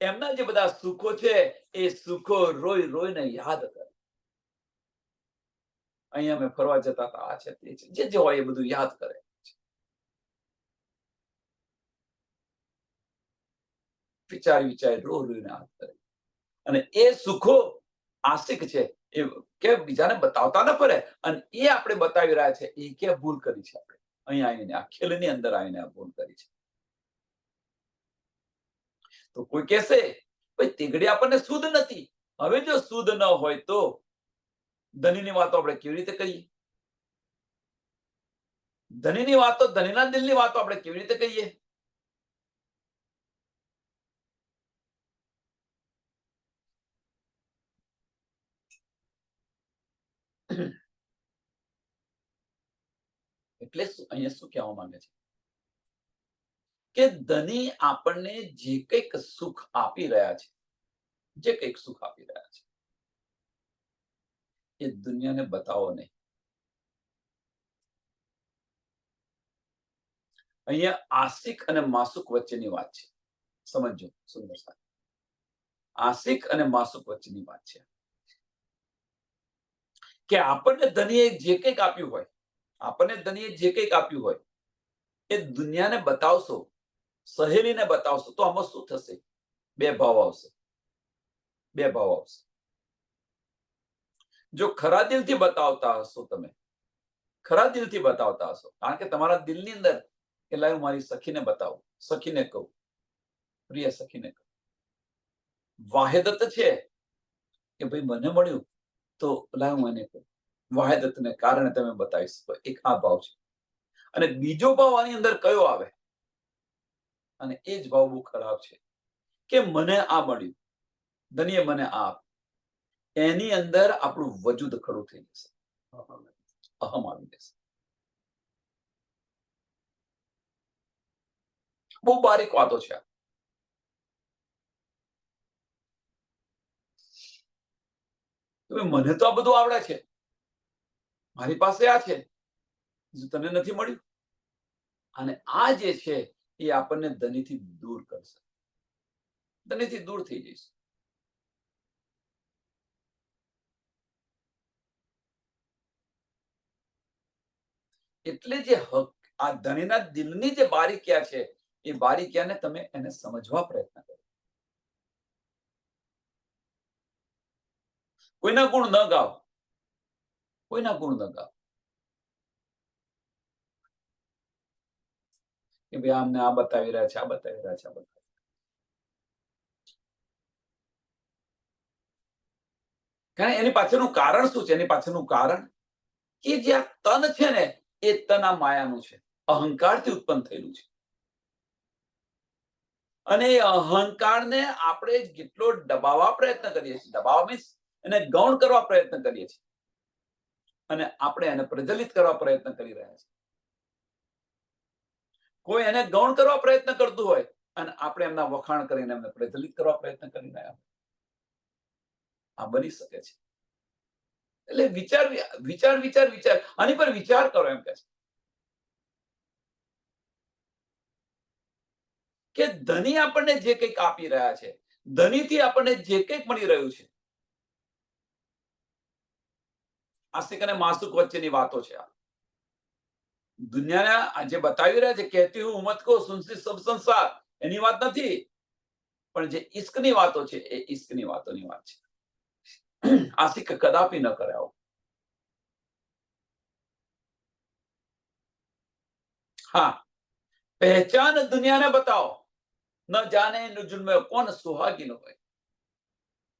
એમના જે બધા સુખો છે એ સુખો રોઈને યાદ કરે. અહીંયા અમે ફરવા જતા હતા, આ છે તે છે, જે હોય એ બધું યાદ કરે. વિચારી રોઈને યાદ કરે. અને એ સુખો આશિક છે એ કે બીજાને બતાવતા ન ફરે, અને એ આપણે બતાવી રહ્યા છે એ કે ભૂલ કરી છે આપણે. અહીંયા આવીને આ ખેલની અંદર આવીને આ ભૂલ કરી છે. તો કોઈ કહેશે ભાઈ તીગડી આપણને શુદ્ધ નથી. હવે જો શુદ્ધ ન હોય તો ધનીની વાતો આપણે કેવી રીતે કહીએ? ધનીની વાતો, ધનીના દિલની વાતો આપણે કેવી રીતે કહીએ? એટલે અહીંયા શું કહેવા માંગે છે કે ધની આપણને જે કંઈક સુખ આપી રહ્યા છે, જે કંઈક સુખ આપી રહ્યા છે, એ દુનિયાને બતાવો નહીં. અહીંયા આશિક અને માસુક વચ્ચેની વાત છે. સમજો સુંદર સાહેબ, આશિક અને માસુક વચ્ચેની વાત છે કે આપણને ધનીએ જે કંઈક આપ્યું હોય, આપણને ધનીએ જે કંઈક આપ્યું હોય એ દુનિયાને બતાવશો, સહેલીને બતાવશો, તો આમાં શું થશે? બે ભાવ આવશે. બે ભાવ આવશે. જો ખરા દિલથી બતાવતા હશો, તમે ખરા દિલથી બતાવતા હશો, કારણ કે તમારા દિલની અંદર કે લાવ મારી સખીને બતાવું, સખીને કહું, પ્રિય સખીને કહું. વાહેદત છે કે ભાઈ મને મળ્યું તો લાવ હું એને કહું. વાહેદતને કારણે તમે બતાવી શકો. એક આ ભાવ છે. અને બીજો ભાવ આની અંદર કયો આવે? અને એ જ ભાવ બહુ ખરાબ છે કે મને આ મળ્યું, ધનીએ મને આ આપ્યું. એની અંદર આપણું વજૂદ ખડું થઈ જશે, અહમ આવી જશે. બહુ બારીક વાતો છે. મને તો આ બધું આવડે છે, મારી પાસે આ છે, તને નથી મળ્યું. અને આ જે છે એ આપણને ધનીથી દૂર કરશે, ધનીથી દૂર થઈ જઈશ. એટલે જે આ ધણીના દિલની જે બારીકિયા છે એ બારીકિયાને તમે એને સમજવા પ્રયત્ન કરો. કોઈના ગુણ ન ગાઓ, કોઈના ગુણ ન ગાઓ કે ભાઈ અમને આ બતાવી રહ્યા છે, આ બતાવી રહ્યા છે, આ બતાવી. કારણ એની પાછળનું કારણ શું છે? એની પાછળનું કારણ કે જે આ તન છે ને, એ તન આ માયાનું છે, અહંકારથી ઉત્પન્ન થયેલું છે. અને એ અહંકારને આપણે જેટલો દબાવવા પ્રયત્ન કરીએ છીએ, દબાવવા મીન્સ એને ગૌણ કરવા પ્રયત્ન કરીએ છીએ, અને આપણે એને પ્રજ્વલિત કરવા પ્રયત્ન કરી રહ્યા છીએ. કોઈ એને ગૌણ કરવા પ્રયત્ન કરતું હોય અને આપણે એમના વખાણ કરીને એમને પ્રજ્વલિત કરવા પ્રયત્ન કરી રહ્યા. આ બની શકે છે. એટલે વિચાર વિચાર વિચાર વિચાર આની પર વિચાર કરો એમ કે છે કે ધની આપણને જે કંઈક આપી રહ્યા છે, ધનીથી આપણને જે કંઈક મળી રહ્યું છે, આસ્તિક અને માસ્તુક વચ્ચેની વાતો છે. આ દુનિયાના જે બતાવી રહ્યા છે, કહેતી હું ઉમત કો સુનસી સબ સંસાર, એની વાત નથી, પણ જે ઇશ્કની વાતો છે એ ઇશ્કની વાતોની વાત છે. આસ્તિક કદાપી ન કરે આવું. हाँ, पहचान दुनिया ने बताओ, न जाने इन जुल्म કોણ સુહાગીન હોય.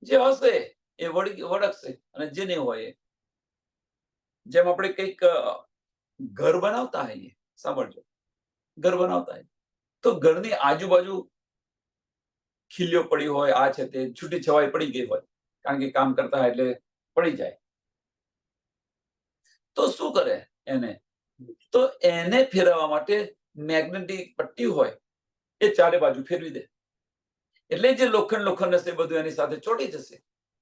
જે હશે એ વળગશે અને જે નહીં હોય એ. જેમ આપણે કંઈક ઘર બનાવતા હોઈએ, સાંભળજો, ઘર બનાવતા હોઈએ તો ઘરની આજુબાજુ ખીલીઓ પડી હોય, આ છે તે છૂટી છવાઈ પડી ગઈ હોય, કારણ કે કામ કરતા હોય એટલે પડી જાય. તો શું કરે એને? તો એને ફેરવવા માટે મેગ્નેટિક પટ્ટી હોય, એ ચારે બાજુ ફેરવી દે. એટલે જે લોખંડ હશે બધું એની સાથે ચોટી જશે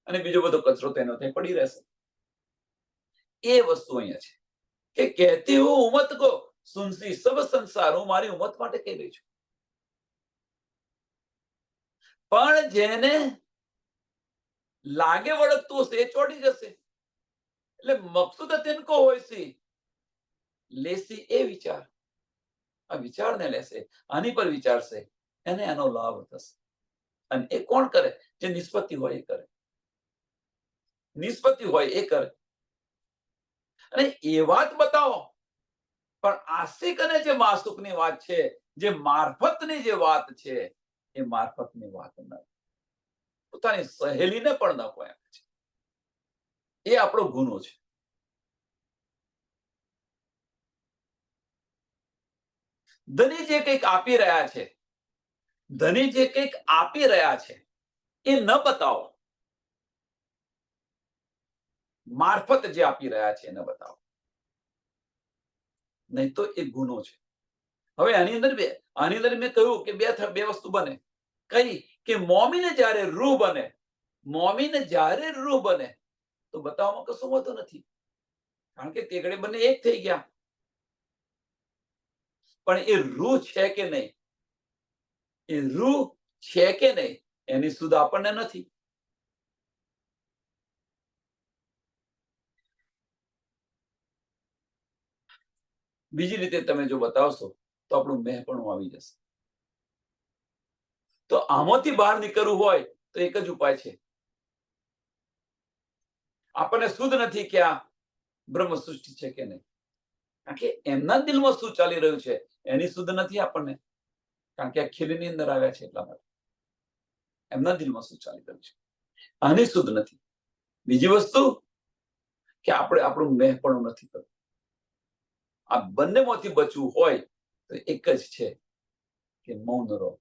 અને બીજો બધો કચરો તેનો ત્યાં પડી રહેશે. એ વસ્તુ અહીંયા છે કે કહેતી હું ઉમત કો સુનસી સબ સંસાર, હું મારી ઉમત માટે કહી રહી છું. પણ જેને લાગે વળગતું હશે એ ચોટી જશે. એટલે મકસૂદ તિનકો હોય સી લેસી એ વિચાર, આ વિચારને લેશે, આની પર વિચારશે, એને એનો લાભ થશે. અને એ કોણ કરે? જે નિષ્પત્તિ હોય એ કરે. નિષ્પત્તિ હોય એ કરે. અને એ વાત બતાવો. પણ આસ્તિક અને જે માસ્તુકની વાત છે, જે મારફતની જે વાત છે, એ મારફતની વાત ન, પોતાની સહેલીને પણ ન કોઈ છે. એ આપણો ગુનો છે. ધની જે કંઈક આપી રહ્યા છે, ધની જે કંઈક આપી રહ્યા છે એ ન બતાવો. મારફત જે આપી રહ્યા છે એને બતાવો, નહીં તો એ ગુનો છે. હવે આની અંદર મેં કહ્યું કે બે વસ્તુ બને. કઈ? કે મોમીન જ્યારે રૂહ બને, મોમીન જ્યારે રૂહ બને તો બતાવવામાં કશું હોતું નથી, કારણ કે તે ઘડે બંને એક થઈ ગયા. પણ એ રૂહ છે કે નહીં, એ રૂહ છે કે નહીં, એની સુધ આપણને નથી. બીજી રીતે તમે જો બતાવશો તો આપણું મેં પણ આવી જશે. તો આમાંથી બહાર નીકળવું હોય તો એક જ ઉપાય છે. આપણને શુદ્ધ નથી કે આ બ્રહ્મ સૃષ્ટિ છે કે નહીં, કારણ કે એમના દિલમાં શું ચાલી રહ્યું છે એની શુદ્ધ નથી આપણને, કારણ કે આ ખીલીની અંદર આવ્યા છે એટલા માટે. એમના દિલમાં શું ચાલી રહ્યું છે આની શુદ્ધ નથી. બીજી વસ્તુ કે આપણે આપણું મેં પણ નથી કરવું. આ બંનેમાંથી બચવું હોય તો એક જ છે કે મૌન રહો.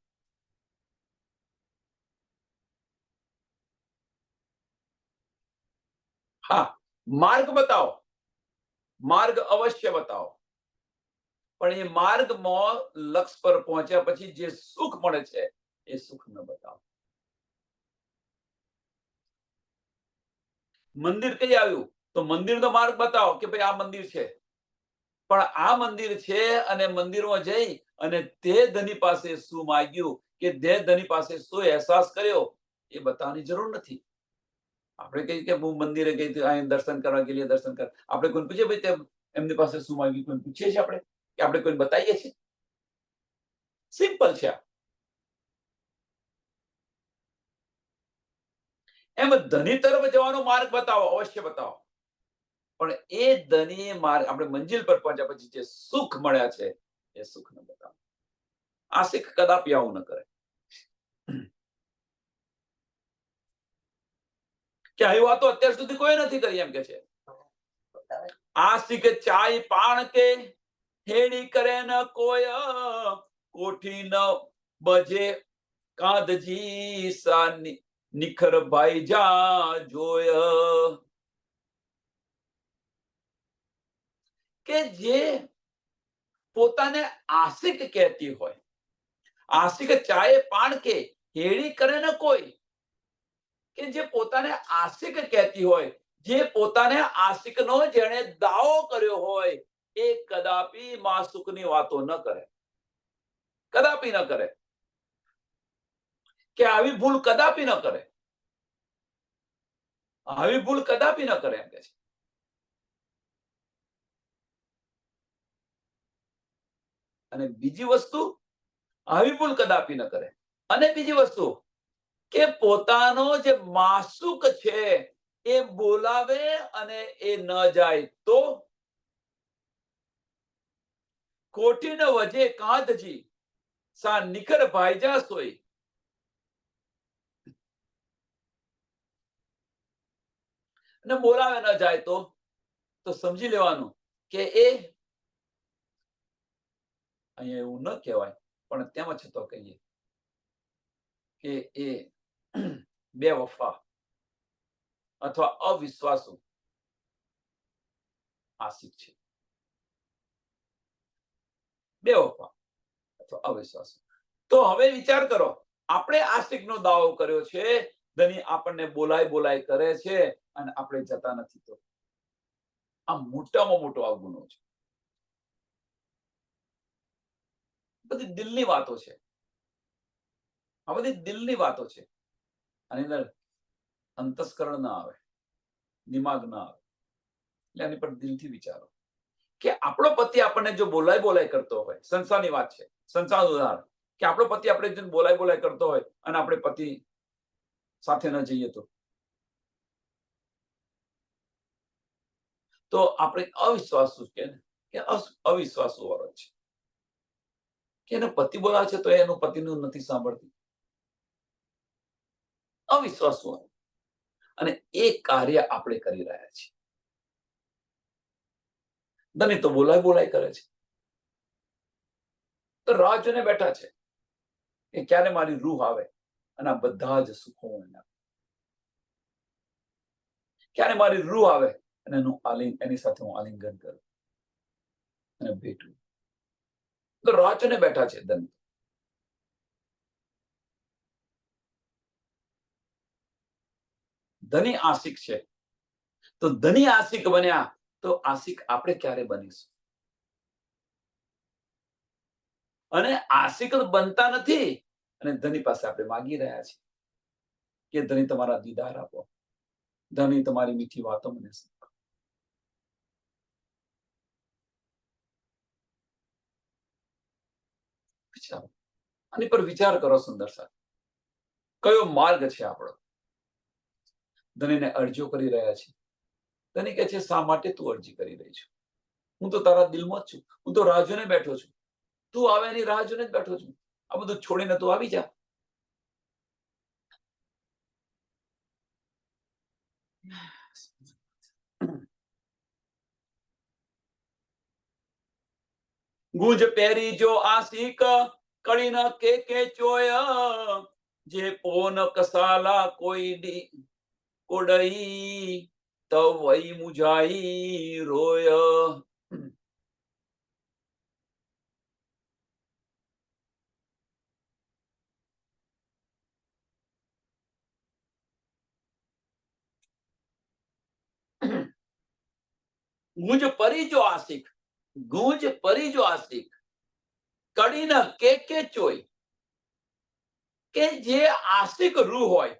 હા, માર્ગ બતાવો, માર્ગ અવશ્ય બતાવો, પણ એ માર્ગમાં લક્ષ્ય પર પહોંચ્યા પછી જે સુખ મળે છે એ સુખ ન બતાવો. મંદિર કઈ આવ્યું તો મંદિરનો માર્ગ બતાવો કે ભાઈ આ મંદિર છે, પણ આ મંદિર છે અને મંદિરમાં જઈ અને તે ધની પાસે શું માંગ્યું કે તે ધની પાસે શું અહેસાસ કર્યો એ બતાવવાની જરૂર નથી. આપણે કહીએ કે હું મંદિરે ગઈ હતી, અહીં દર્શન કરવા કે લીએ દર્શન કર, આપણે કોઈને પૂછીએ ભાઈ તેમ એમની પાસે શું માંગ્યું, કોઈ પૂછીએ છીએ આપણે કે આપણે કોઈને બતાવીએ છીએ? સિમ્પલ છે. એમ ધની તરફ જવાનો માર્ગ બતાવો, અવશ્ય બતાવો, પણ એ ધની માર્ગ આપણે મંજિલ પર પહોંચ્યા પછી જે સુખ મળ્યા છે એ સુખ ન બતાવો. આશિક કદાપી આવું ન કરે કે આવી વાતો અત્યાર સુધી કોઈ નથી કરી, એમ કે છે આશિક ચાય પાણ કે હેડી કરે ન કોઈ, કોઠી ન બજે કાંધજી સા નિખર ભાઈ જા જોય. કે જે પોતાને આશિક કહેતી હોય, આશિક ચાય પાણ કે હેડી કરે ન કોઈ, કે જે પોતાને આશિક કહેતી હોય, જે પોતાને આશિકનો જેણે દાવો કર્યો હોય, એ કદાપી માસુકની વાતો ન કરે, કદાપી ન કરે, કે આવી ભૂલ કદાપી ન કરે, આવી ભૂલ કદાપી ન કરે, એમ કે છે. અને બીજી વસ્તુ, આવી ભૂલ કદાપી ન કરે. અને બીજી વસ્તુ કે પોતાનો જે માસુક છે એ બોલાવે અને એ ન જાય તો કોઠી ન વજે કાંધજી સા નિખર ભાઈજા સોઈ. અને બોલાવે ન જાય તો સમજી લેવાનું કે એ અહીંયા એવું ન કહેવાય, પણ તેમ છતાં કહીએ કે એ બેવફા અથવા અવિશ્વાસુ આશિક છે. બેવફા અથવા અવિશ્વાસુ. તો હવે વિચાર કરો, આપણે આશિકનો દાવો કર્યો છે, ધની આપણને બોલાય કરે છે અને આપણે જતા નથી, તો આ મોટામાં મોટો આ ગુનો છે. બધી દિલની વાતો છે, આ બધી દિલની વાતો છે. આની અંદર અંતસ્કરણ ના આવે, દિમાગ ના આવે, એટલે આની પર દિલથી વિચારો કે આપણો પતિ આપણને જો બોલાય કરતો હોય, સંસારની વાત છે, સંસારનું ઉદાહરણ, કે આપણો પતિ આપણે બોલાય કરતો હોય અને આપણે પતિ સાથે ન જઈએ તો આપણે અવિશ્વાસુ કે અવિશ્વાસુ વાળો છે, કે એનો પતિ બોલાવે છે તો એનું પતિનું નથી સાંભળતી, અવિશ્વાસુ. અને એ કાર્ય આપણે કરી રહ્યા છીએ. ધની તો બોલાય કરે છે, તો રાહ જોઈને બેઠા છે કે ક્યારે મારી રૂહ આવે અને આ બધા જ સુખો ક્યારે મારી રૂહ આવે અને એની સાથે હું આલિંગન કરું અને ભેટું. તો રાહ જોઈને બેઠા છે ધની. ધની આશિક છે, તો ધની આશિક બન્યા તો આશિક આપણે ક્યારે બનીશું? અને આશિક બનતા નથી અને ધની પાસે આપણે માંગી રહ્યા છીએ કે ધની તમારા દીદાર આપો, ધની તમારી મીઠી વાતો મને સંભળાવો. વિચારો, આની પર વિચાર કરો સુંદર સાહેબ, કયો માર્ગ છે આપણો? ધનીને અરજીઓ કરી રહ્યા છે. ધની કહે છે શા માટે તું અરજી કરી રહી છું? હું તો તારા દિલમાં જ છું, હું તો રાહ જોઈને બેઠો છું, તું આવે એની રાહ જોઈને જ બેઠો છું, આ બધું છોડીને તું આવી જા. ગુંજ પહેરી જો આશિક કળી ન કે ચોય, જે પોન કસાલા કોઈ કોડઈ તવઈ મુજાઈ રોય. ગુંજ પરી જો આશિક, ગુંજ પરી જો આશિક કડી ન કે ચોય, કે જે આશિક રૂહ હોય,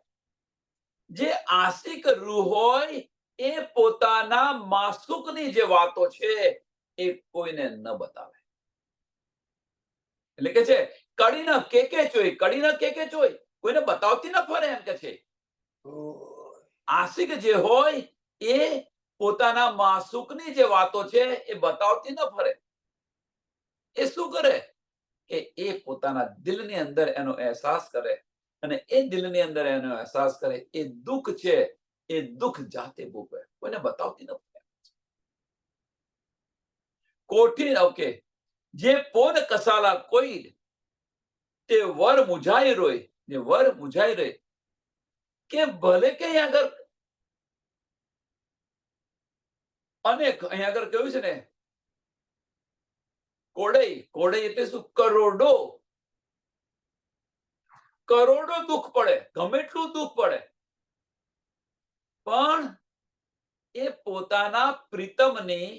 જે આશિક રૂહ હોય એ પોતાના માસુકની જે વાતો છે એ કોઈને ન બતાવે. એટલે કે છે કડીને કે ચોય, કડીને કે ચોય, કોઈને બતાવતી ન ફરે એમ કે છે. આશિક જે હોય એ પોતાના માસુકની જે વાતો છે એ બતાવતી ન ફરે. એ શું કરે કે એ પોતાના દિલની અંદર એનો અહેસાસ કરે, અને એ દિલની અંદર એનો અહેસાસ કરે એ દુઃખ છે, એ દુઃખ જાતે ભોગવે, કોઈને બતાવતી ન ફરે. કોઠી ઓકે, જે પોન કસાલા કોઈ તે વર મુજાઈ રોય, જે વર મુજાઈ રહે, કે ભલે કે અહીંયા આગળ અનેક, અહીંયા આગળ કહ્યું છે ને કોડઈ, કોડઈ એટલે શું? કરોડો કરોડો દુઃખ પડે, ગમે એટલું દુઃખ પડે, પણ એ પોતાના પ્રીતમની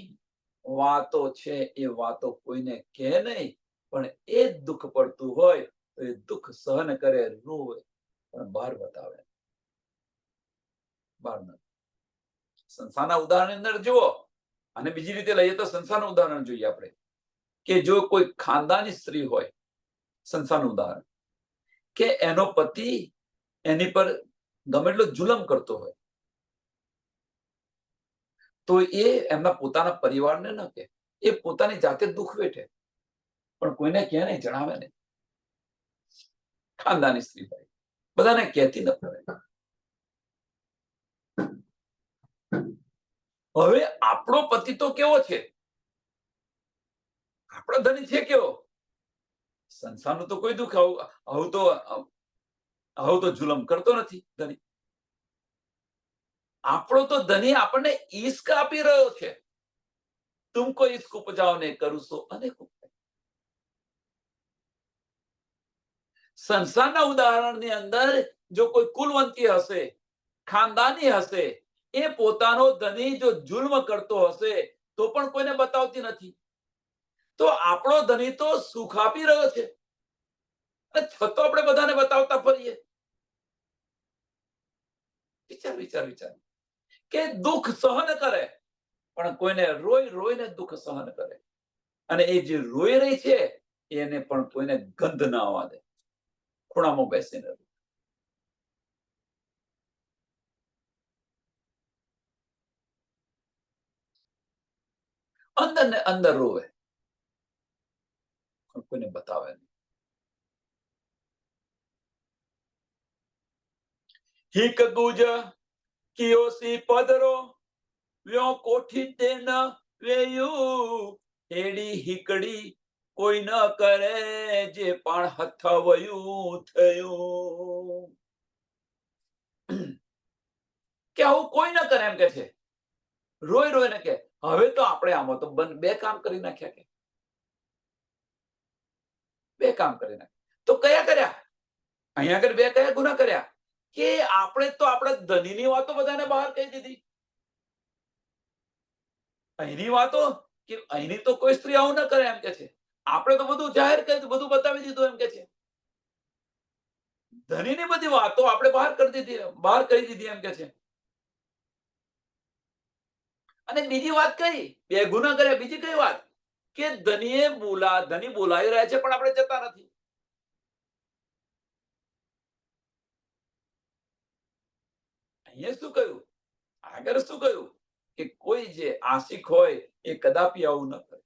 વાતો છે એ વાતો કોઈને કહે નહીં, પણ એ દુઃખ પડતું હોય તો એ દુઃખ સહન કરે, રોવે, પણ બહાર બતાવે, બહાર ન. સંસારના ઉદાહરણ અંદર જુઓ, અને બીજી રીતે લઈએ તો સંસારનું ઉદાહરણ જોઈએ આપણે, કે જો કોઈ ખાનદાની સ્ત્રી હોય, સંસારનું ઉદાહરણ, કે એનો પતિ એની પર ગમે એટલો જુલમ કરતો હોય, તો એ એમના પોતાના પરિવારને ન કહે, એ પોતાની જાતે દુઃખ વેઠે, પણ કોઈને કહે નહીં, જણાવે નહીં. ખાનદાની સ્ત્રી હોય, બધાને કહેતી ન પડે. હવે આપણો પતિ તો કેવો છે? આપણો ધણી છે કેવો? સંસારનું તો કોઈ દુઃખ આવું તો જુલમ કરતો નથી ધણી. આપણો તો ધણી આપણને ઈશ્ક આપી રહ્યો છે. તુમકો ઈશ્ક ઉપજાઓ ને કરું સો અનેક ઉપાય. સંસારના ઉદાહરણની અંદર જો કોઈ કુલવંતી હશે, ખાનદાની હશે, એ પોતાનો ધણી જો જુલ્મ કરતો હશે તો પણ કોઈને બતાવતી નથી. તો આપણો ધણી તો સુખ આપી રહ્યો છે, છતાં આપણે બધાને બતાવતા ફરીએ. વિચાર કે દુઃખ સહન કરે, પણ કોઈને રોઈને દુઃખ સહન કરે, અને એ જે રોઈ રહી છે એને પણ કોઈને ગંધ ના આવવા દે, ખૂણામાં બેસીને. અંદર ને અંદર રોવે, પણ કોઈને બતાવે નહીં. હિક ગુજ કિયોસી પદરો વ્યો કોઠી તે ન વેયું, એડી હિકડી કોઈ ન કરે જે પણ હથવયું થયું. કે આવું કોઈ ન કરે એમ કે છે, રોઈને કે હવે તો આપણે આમાં તો બે કામ કરી નાખ્યા, કે બે કામ કરી નાખ્યા. તો કયા કર્યા? અહીંયા આગળ બે કયા ગુના કર્યા? કે આપણે તો આપણા ધણીની વાતો બધાને બહાર કહી દીધી. અહીંની વાતો, કે અહીંની તો કોઈ સ્ત્રી આવું ન કરે એમ કે છે, આપણે તો બધું જાહેર કરી, બધું બતાવી દીધું એમ કે છે. ધણીની બધી વાતો આપણે બહાર કરી દીધી એમ કે છે. અને બીજી વાત કઈ? બે ગુના કર્યા. બીજી કઈ વાત? કે ધણી બોલાવી રહ્યા છે પણ આપણે જતા નથી. અહીંયા શું કહ્યું? આગળ શું કહ્યું? કે કોઈ જે આશિક હોય એ કદાપી આવું ન કરે.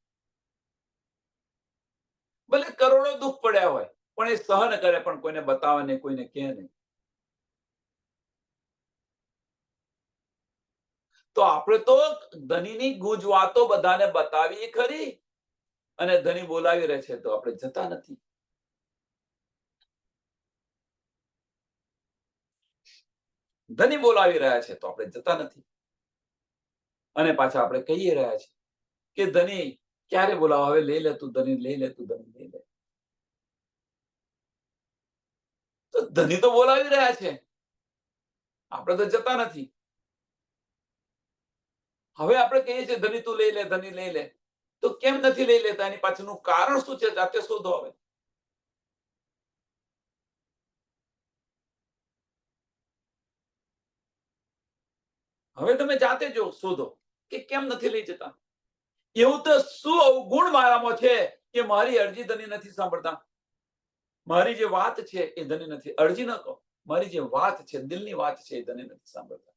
ભલે કરોડો દુઃખ પડ્યા હોય પણ એ સહન કરે, પણ કોઈને બતાવે નહીં, કોઈને કહે નહીં. તો આપણે તો ધણીની ગુજ વાતો બધાને બતાવી ખરી, અને ધણી બોલાવી રહે છે તો આપણે જતા નથી. ધણી બોલાવી રહ્યા છે તો આપણે જતા નથી, અને પાછા આપણે કહી રહ્યા છે કે ધણી ક્યારે બોલાવો, હવે લઈ લે તું ધણી, લઈ લે તું ધણી, લઈ લે. તો ધણી તો બોલાવી રહ્યા છે, આપણે તો જતા નથી. હવે આપણે કહીએ છીએ ધણી તું લઈ લે, ધણી લઈ લે, તો કેમ નથી લઈ લેતા? એની પાછળનું કારણ શું છે? જાતે શોધો. હવે તમે જાતે જો શોધો કે કેમ નથી લઈ જતા. એવું તો શું અવગુણ મારામાં છે કે મારી અરજી ધણી નથી સાંભળતા? મારી જે વાત છે એ ધણી નથી. અરજી ન કહો, મારી જે વાત છે, દિલની વાત છે, એ ધણી નથી સાંભળતા.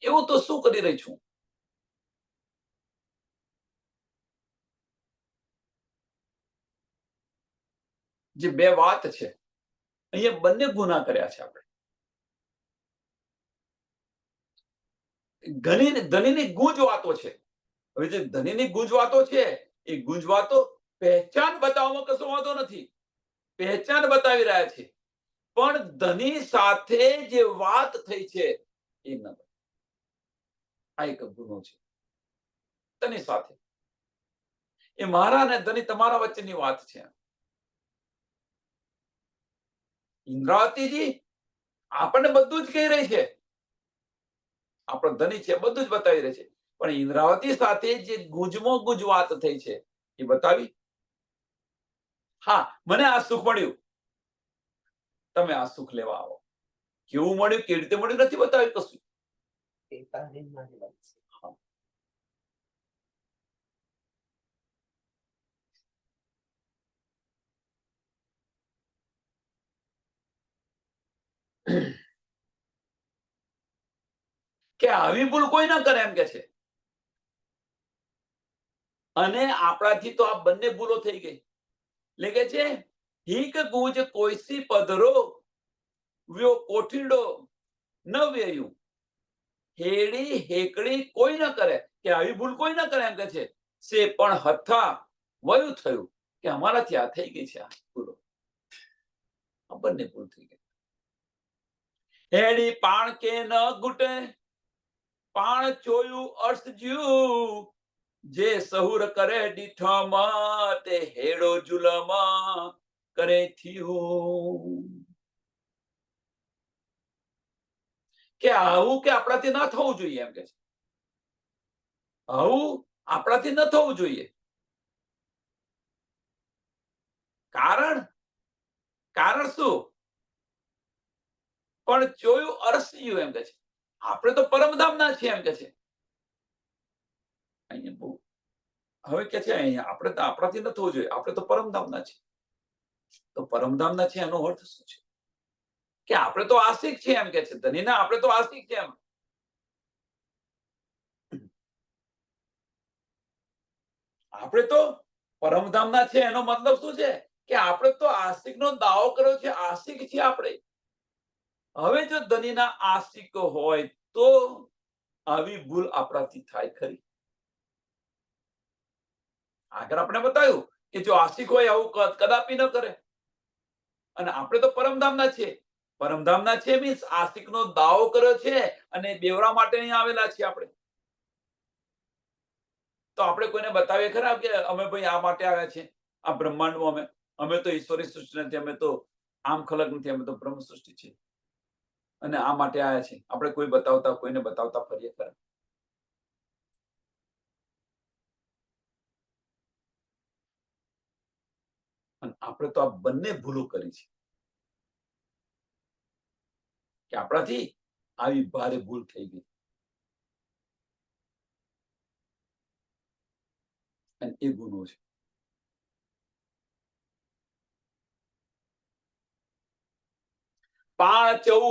એવું તો શું કરી રહી છું? જે બે વાત છે, અહીંયા બંને ગુના કર્યા છે આપણે. ધણીની ગૂંજ વાતો છે. હવે જે ધણીની ગૂંજ વાતો છે, એ ગૂંજ વાતો પહેચાન બતાવવામાં કશો વાંધો નથી. પહેચાન બતાવી રહ્યા છે. પણ ધની સાથે જે વાત થઈ છે એ ન, આ એક ગુનો છે. ધની સાથે, એ મારા અને ધની તમારા વચ્ચેની વાત છે. ઇન્દ્રાવતીજી આપણને બધું જ કહી રહી છે, આપણો ધની છે બધું જ બતાવી રહી છે, પણ ઇન્દ્રાવતી સાથે જે ગુંજમો ગુંજ વાત થઈ છે એ બતાવી. હા, મને આ સુખ મળ્યું, તમે આ સુખ લેવા આવો. કેવું મળ્યું, કેવી રીતે મળ્યું, નથી બતાવ્યું કશું. હા. કે આવી ભૂલ કોઈ ના કરે એમ કે છે. અને આપણાથી તો આ બંને ભૂલો થઈ ગઈ. લેખે છે, હીક ગુંજ કોઈસી પધરો વ્યો કોઠીડો ન વેયું. હેડી હેકડી કોઈ ન કરે, કે આવી ભૂલ કોઈ ન કરે એમ કે છે. સે પણ હથા વયું થયું, કે અમારાથી આ થઈ ગઈ છે આ ભૂલો. આ બંને ભૂલ થઈ ગઈ. હેડી પાણ કે ન ઘૂટે, પાણ ચોયું અર્થ જ્યું. જે સહુર કરે દીઠમાં, તે હેડો જુલમાં કરે થયું. કે આવું કે આપણાથી ના થવું જોઈએ એમ કે છે. આવું આપણાથી ન થવું જોઈએ. કારણ કારણ શું? પણ જોયું અરસ્યું એમ કે છે. આપણે તો પરમધામના છીએ એમ કે છે. અહીંયા બહુ હવે કે છે, અહીંયા આપણે તો આપણાથી ન થવું જોઈએ, આપણે તો પરમધામના છીએ. તો પરમધામના છે એનો અર્થ શું છે? કે આપણે તો આશિક છીએ એમ કે છે. ધનીના આપણે તો આશિક છે એમ. આપણે તો પરમધામના છે એનો મતલબ શું છે? કે આપણે તો આશિકનો દાવો કર્યો છે, આશિક છીએ આપણે. હવે જો ધનીના આશિક હોય તો આવી ભૂલ આપણાથી થાય ખરી? આગળ આપણે બતાવ્યું કે જો આશિક હોય આવું કદાપી ન કરે. અને આપણે તો પરમધામના છીએ. પરમધામના છે મીન્સ આશિકનો દાવો કર્યો છે અને બેવરા માટે અહીં આવેલા છીએ આપણે. તો આપણે કોઈને બતાવીએ ખરા કે અમે ભાઈ આ માટે આવ્યા છીએ, આ બ્રહ્માંડમાં અમે તો ઈશ્વરી સૃષ્ટિ નથી, અમે તો આમ ખલક નથી, અમે તો બ્રહ્મ સૃષ્ટિ છે અને આ માટે આવ્યા છે. આપણે કોઈને બતાવતા ફરીએ ખરા? અને આપણે તો આ બંને ભૂલો કરી છે કે આપણાથી આવી ભારે ભૂલ થઈ ગઈ. અને એ ગુનો છે. પાંચૌ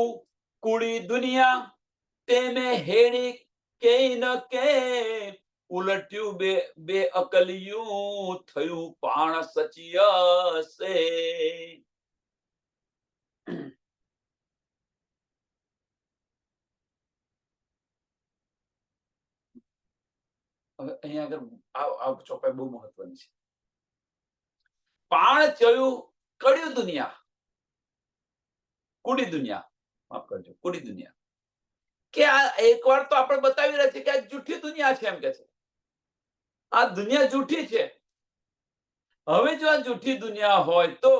કુડી દુનિયા તેને હેડી કે ન કે, ઉલટ્યું બે બે અકલિયું થયું પાણ સચિય સે. હવે અહીંયા આગળ આ ચોપાઈ બહુ મહત્વની છે. પાણ ચયું કડ્યું દુનિયા, કુડી દુનિયા, માફ કરજો, કુડી દુનિયા. કે આ એકવાર તો આપણે બતાવી રહ્યા છીએ કે આ જૂઠી દુનિયા છે એમ કે છે. આ દુનિયા જૂઠી છે. હવે જો આ જૂઠી દુનિયા હોય તો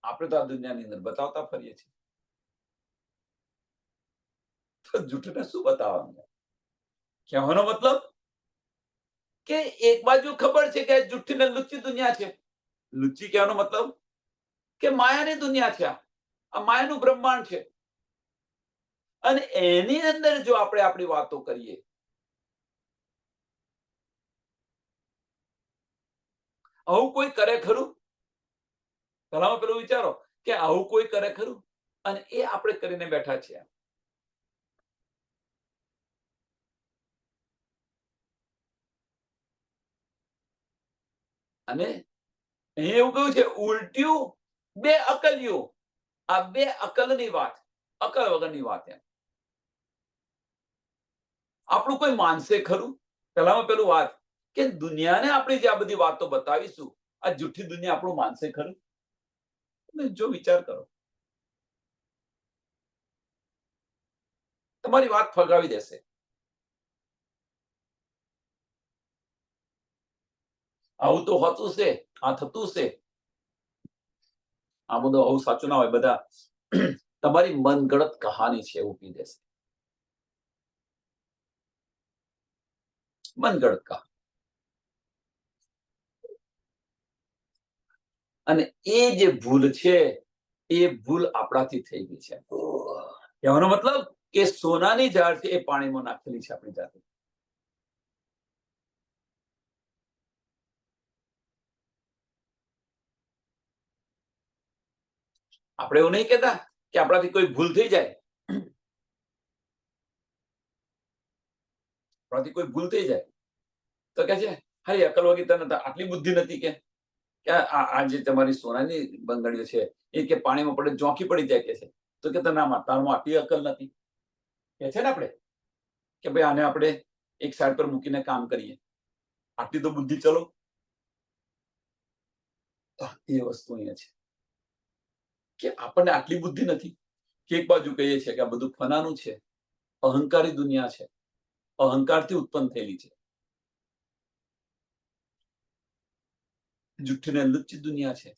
આપણે તો આ દુનિયાની અંદર બતાવતા ફરીએ છીએ. તો જૂઠને શું બતાવવાનું? કહેવાનો મતલબ કે એક બાજુ ખબર છે કે જુઠ્ઠી ને લુચ્ચી દુનિયા છે. લુચ્ચી કહેવાનો મતલબ કે માયાની દુનિયા છે. આ માયાનું બ્રહ્માંડ છે અને એની અંદર જો આપણે આપણી વાતો કરીએ આવું કોઈ કરે ખરું? પહેલામાં પેલું વિચારો કે આવું કોઈ કરે ખરું? અને એ આપણે કરીને બેઠા છીએ. અને અહીં એવું કહ્યું છે, ઉલટ્યું બે અકલ્યું. આ બે અકલની વાત, અકલ વગરની વાત. એમ આપણું કોઈ માનશે ખરું? પહેલામાં પેલું વાત કે દુનિયાને આપણે જે આ બધી વાતો બતાવીશું, આ જૂઠી દુનિયા આપણું માનશે ખરું? તમે જો વિચાર કરો, તમારી વાત ફગાવી દેશે. આવું તો હોતું છે, આ થતું છે, આ બધું આવું સાચું ના હોય. બધા તમારી મનગઢત કહાની છે એવું કહી દેશે. મનગઢત કહાની. અને એ જે ભૂલ છે, એ ભૂલ આપણાથી થઈ ગઈ છે. કહેવાનો મતલબ કે સોનાની ઝાડ છે એ પાણીમાં નાખેલી છે આપણી જાતે. આપણે એવું નહીં કહેતા કે આપણાથી કોઈ ભૂલ થઈ જાય, આપણાથી કોઈ ભૂલ થઈ જાય તો કે છે, હારી અકલ વગી તને આટલી બુદ્ધિ નથી કે આ જે તમારી સોનાની બંગડીઓ છે એ કે પાણીમાં પડે ઝોંકી પડી જાય કે છે. તો કે તારામાં આટલી અકલ નથી કે છે ને આપણે કે ભાઈ આને આપણે એક સાઈડ પર મૂકીને કામ કરીએ, આટલી તો બુદ્ધિ ચલો. એ વસ્તુ અહીંયા છે કે આપણને આટલી બુદ્ધિ નથી કે એક બાજુ કહીએ છીએ કે આ બધું ફનાનું છે, અહંકારી દુનિયા છે, અહંકારથી ઉત્પન્ન થયેલી છે, જુઠ્ઠી ને લુચ્ચી દુનિયા છે.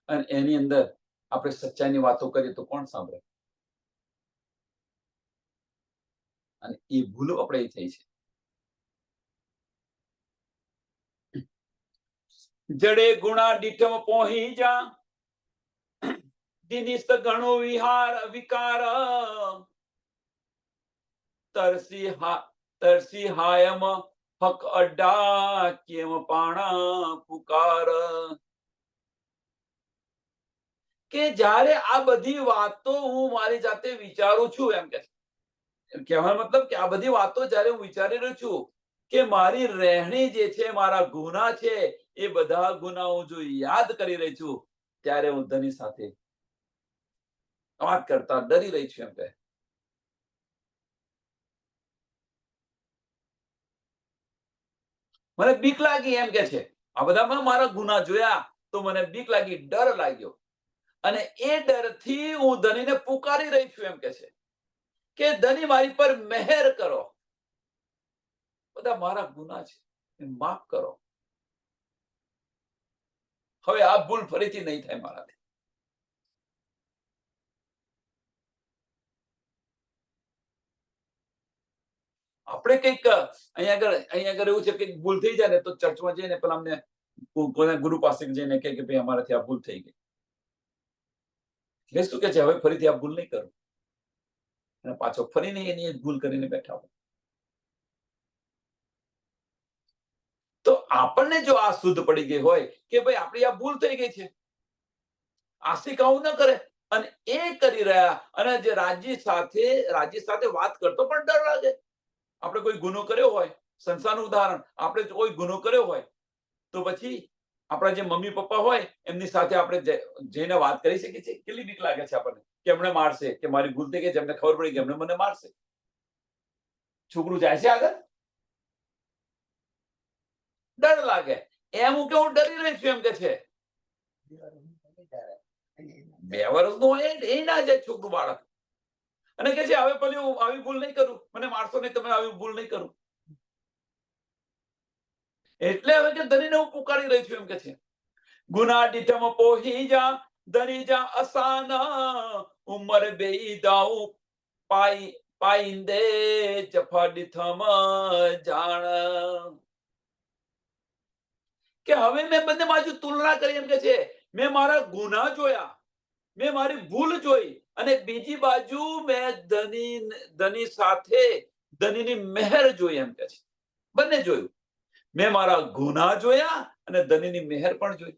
અને એની અંદર આપણે સચ્ચાઈની વાતો કરીએ તો કોણ સાંભળે? અને એ ભૂલો આપણે થઈ છે. જડે ગુણા ડીઠમ પોહી જા, દિનિસ્ત ઘણો વિહાર વિકાર, તરસી હાયમ હક અડ્ડા કેમ પાણા પુકાર. કે જ્યારે આ બધી વાતો હું મારી જાતે વિચારું છું, એમ કે કહેવાનો મતલબ કે આ બધી વાતો જ્યારે હું વિચારી રહ્યો છું કે મારી રહેણી જે છે, મારા ગુના છે, એ બધા ગુના હું જો યાદ કરી રહી છું, ત્યારે હું ધની સાથે વાત કરતા ડરી રહી છું. એમ કે મને બીક લાગી. એમ કે છે આ બધામાં મારા ગુના જોયા તો મને બીક લાગી, ડર લાગ્યો. અને એ ડરથી હું ધનીને પુકારી રહી છું. એમ કે છે કે ધની મારી પર મહેર કરો, બધા મારા ગુના છે, માફ કરો. હવે આ ભૂલ ફરીથી નહીં થાય મારાથી. આપણે કંઈક અહીંયા આગળ એવું છે કે ભૂલ થઈ જાય ને તો ચર્ચમાં જઈને પેલા અમને કોના ગુરુ પાસે જઈને કે ભાઈ અમારાથી આ ભૂલ થઈ ગઈ. એટલે શું કે છે, હવે ફરીથી આ ભૂલ નહીં કરું. અને પાછો ફરીને એની ભૂલ કરીને બેઠા હોય. તો આપણને જો આ શુદ્ધ પડી ગઈ હોય કે ભાઈ આપણી આ ભૂલ થઈ ગઈ છે, આશિક આવું ન કરે અને એ કરી રહ્યા, અને જે રાજી સાથે વાત કરતો પણ ડર લાગે. આપણે કોઈ ગુનો કર્યો હોય, સંસારનું ઉદાહરણ, આપણે કોઈ ગુનો કર્યો હોય તો પછી આપણા જે મમ્મી પપ્પા હોય એમની સાથે આપણે જઈને વાત કરી શકીએ છીએ. કેટલી બીક લાગે છે આપણને કે એમણે મારશે, કે મારી ભૂલ થઈ ગઈ છે, એમને ખબર પડી કે એમણે મને મારશે. છોકરું જાય છે આગળ, ડર લાગે. એમ હું કે હું ડરી રહી છું. એમ કે છે 2 વર્ષનું હોય એ ના જાય છોકરું, બાળક, અને કે છે હવે પેલી હું આવી ભૂલ નહીં કરું, મને મારશો નહીં, તમે આવી ભૂલ નહીં કરું. એટલે હવે કે ધનીને હું પુકારી રહી છું. એમ કે છે ગુના ડીઠમ પોહી જા, ધની જા અસાન, ઉમર બેઈ દાઉ પાઈંદે જફા ડીઠમ જાણ. કે હવે મેં બંને બાજુ તુલના કરી. એમ કે છે મેં મારા ગુના જોયા, મેં મારી ભૂલ જોઈ, અને બીજી બાજુ મેં ધની સાથે ધનીની મહેર જોઈ. એમ કે છે બંને જોયું. મેં મારા ગુના જોયા અને ધનીની મહેર પણ જોઈ.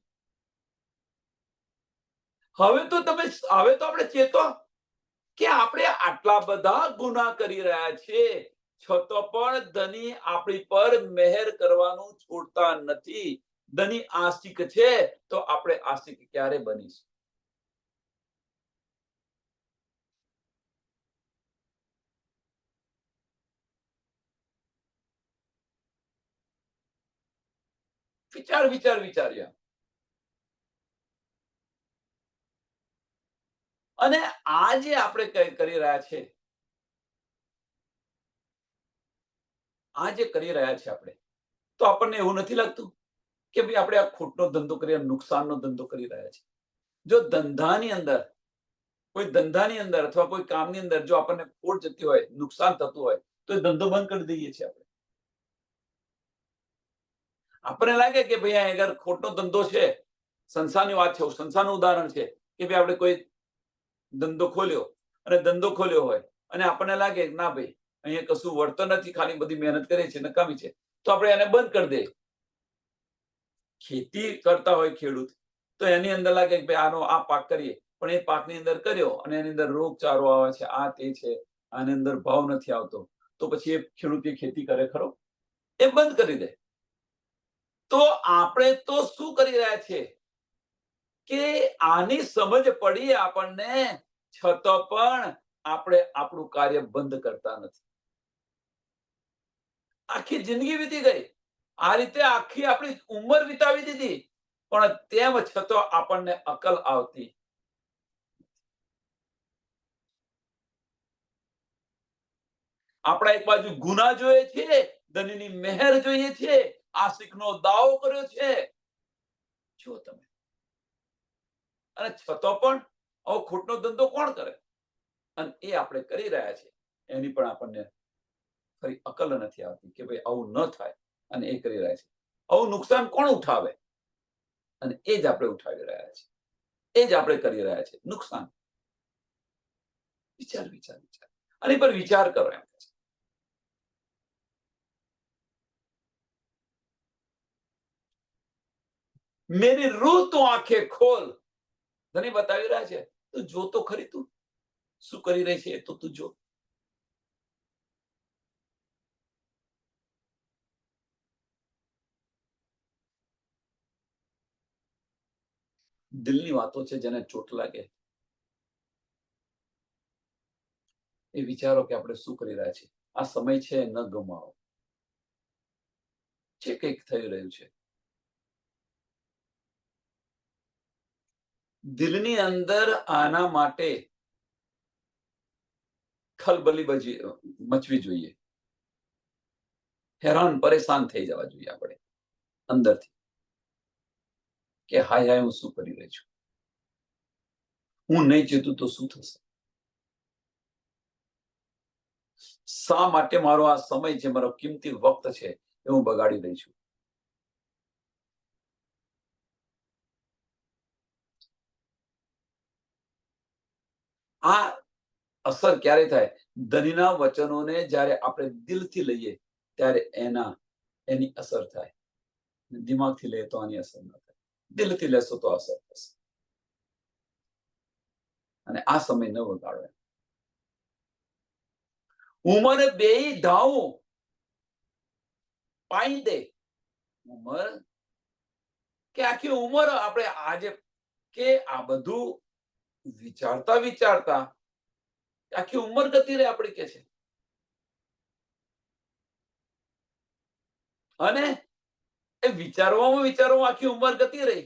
હવે તો આપણે ચેતો કે આપણે આટલા બધા ગુના કરી રહ્યા છીએ, છતાં પણ ધની આપણી પર મહેર કરવાનું છોડતા નથી. ધની આશિક છે, તો આપણે આશિક ક્યારે બનીશું? વિચાર્યા. અને આ જે આપણે કરી રહ્યા છે, આપણે, તો આપણને એવું નથી લાગતું કે ભાઈ આપણે આ ખોટનો ધંધો કરી, નુકસાનનો ધંધો કરી રહ્યા છે? જો કોઈ ધંધાની અંદર અથવા કોઈ કામની અંદર જો આપણને ખોટ જતી હોય, નુકસાન થતું હોય, તો એ ધંધો બંધ કરી દઈએ છીએ આપણે. આપણને લાગે કે ભાઈ અગર ખોટનો ધંધો છે, સંસારની વાત છે, સંસારનું ઉદાહરણ છે કે ભાઈ આપણે કોઈ ધંધો ખોલ્યો હોય અને આપણને લાગે ના ભાઈ અહીંયા કશું વળતો નથી, ખાલી બધી મહેનત કરે છે, નકામી છે, તો આપણે એને બંધ કરી દઈએ. ખેતી કરતા હોય ખેડૂત, તો એની અંદર લાગે કે ભાઈ આનો આ પાક કરીએ, પણ એ પાકની અંદર કર્યો અને એની અંદર રોગચાળો આવે છે, આ તે છે, આની અંદર ભાવ નથી આવતો, તો પછી એ ખેડૂત એ ખેતી કરે ખરો? એ બંધ કરી દે. તો આપણે તો શું કરી રહ્યા છીએ કે આની સમજ પડી આપણને, છતાં પણ આપણે આપણું કાર્ય બંધ કરતા નથી. આખી જિંદગી વીતી ગઈ, આ રીતે આખી આપણી ઉંમર વિતાવી દીધી, પણ તેમ છતાં આપણને અકલ આવતી. આપણા એક બાજુ ગુના જોઈએ છીએ, ધનીની મહેર જોઈએ છીએ, આશિકનો દાવો કર્યો છે. જો તમે, અને છતાં પણ આવો ખોટનો ધંધો કોણ કરે? અને એ આપણે કરી રહ્યા છીએ, એની પણ આપણને ફરી અકલ નથી આવતી કે ભાઈ આવું ન થાય, અને એ કરી રહ્યા છે. આવું નુકસાન કોણ ઉઠાવે? અને એ જ આપણે ઉઠાવી રહ્યા છીએ, એ જ આપણે કરી રહ્યા છીએ નુકસાન. વિચાર આની પર વિચાર કરો. એમ મેરી રૂહ તું આંખે ખોલ, ધની બતાવી રહ્યા છે, તું જો તો ખરી, તું શું કરી રહી છે તો તું જો. દિલની વાતો છે જેને ચોટ લાગે, એ વિચારો કે આપણે શું કરી રહ્યા છીએ. આ સમય છે, ન ગમાવો. જે કંઈક થઈ રહ્યું છે, દિલની અંદર આના માટે ખલબલી મચવી જોઈએ. હેરાન પરેશાન થઈ જવા જોઈએ આપણે અંદરથી કે હાય હાય, હું શું કરી રહી છું? હું નહીં જીતું તો શું થશે? શા માટે મારો આ સમય છે, મારો કિંમતી વક્ત છે, એ હું બગાડી રહી છું? આ અસર ક્યારે થાય? ધનીના વચનોને જ્યારે આપણે દિલથી લઈએ, ત્યારે એની અસર થાય. દિમાગથી લઈએ તો આની અસર ન થાય. દિલથી લેશો તો અસર થશે. અને આ સમય ન વગાડો. ઉંમર બેય ધાવું પાઈ દે. ઉંમર કે આખી ઉંમર આપણે આજે કે આ બધું વિચારતા આખી ઉંમર ગતી રહે આપણી કે છે. અને એ વિચારવામાં આખી ઉંમર ગતી રહી,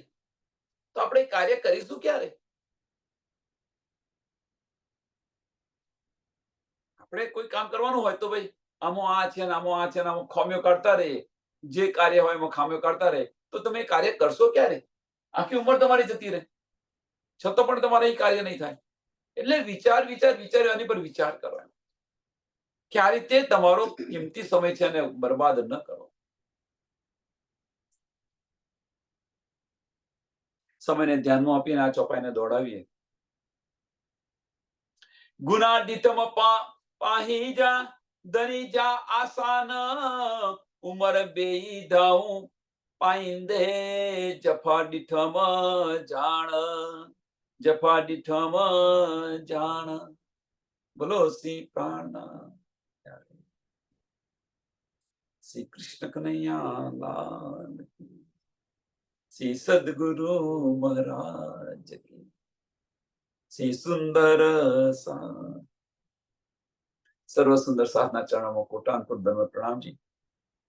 તો આપણે કાર્ય કરીશું ક્યારે? આપણે કોઈ કામ કરવાનું હોય તો ભાઈ આમાં આ છે ને આમાં આ છે ને આમાં ખામીઓ કાઢતા રહીએ, જે કાર્ય હોય એમાં ખામીઓ કાઢતા રહે, તો તમે એ કાર્ય કરશો ક્યારે? આખી ઉંમર તમારી જતી રહે, છતાં પણ તમારે એ કાર્ય નહીં થાય. એટલે વિચાર આની પર વિચાર કરો કે આ રીતે તમારો કિંમતી સમય છે એને બરબાદ ન કરો. સમયને ધ્યાનમાં આપીને આ ચોપાઈને દોડાવીએ. ગુના ડીતમ પાહી જા, ધની જા આસાન, ઉમર બેઈ ધાઉં પાઈંદે જફા દીઠમ જાણ, જફા દીઠમ જાણ, બોલો શ્રી પ્રાણ શ્રી કૃષ્ણ કનૈયા લાલ કી, શ્રી સદગુરુ મહારાજ કી, શ્રી સુંદર સા સર્વ સુંદર સાધના ચરણોમાં કોટાનકોટ ધર્મ પ્રણામજી।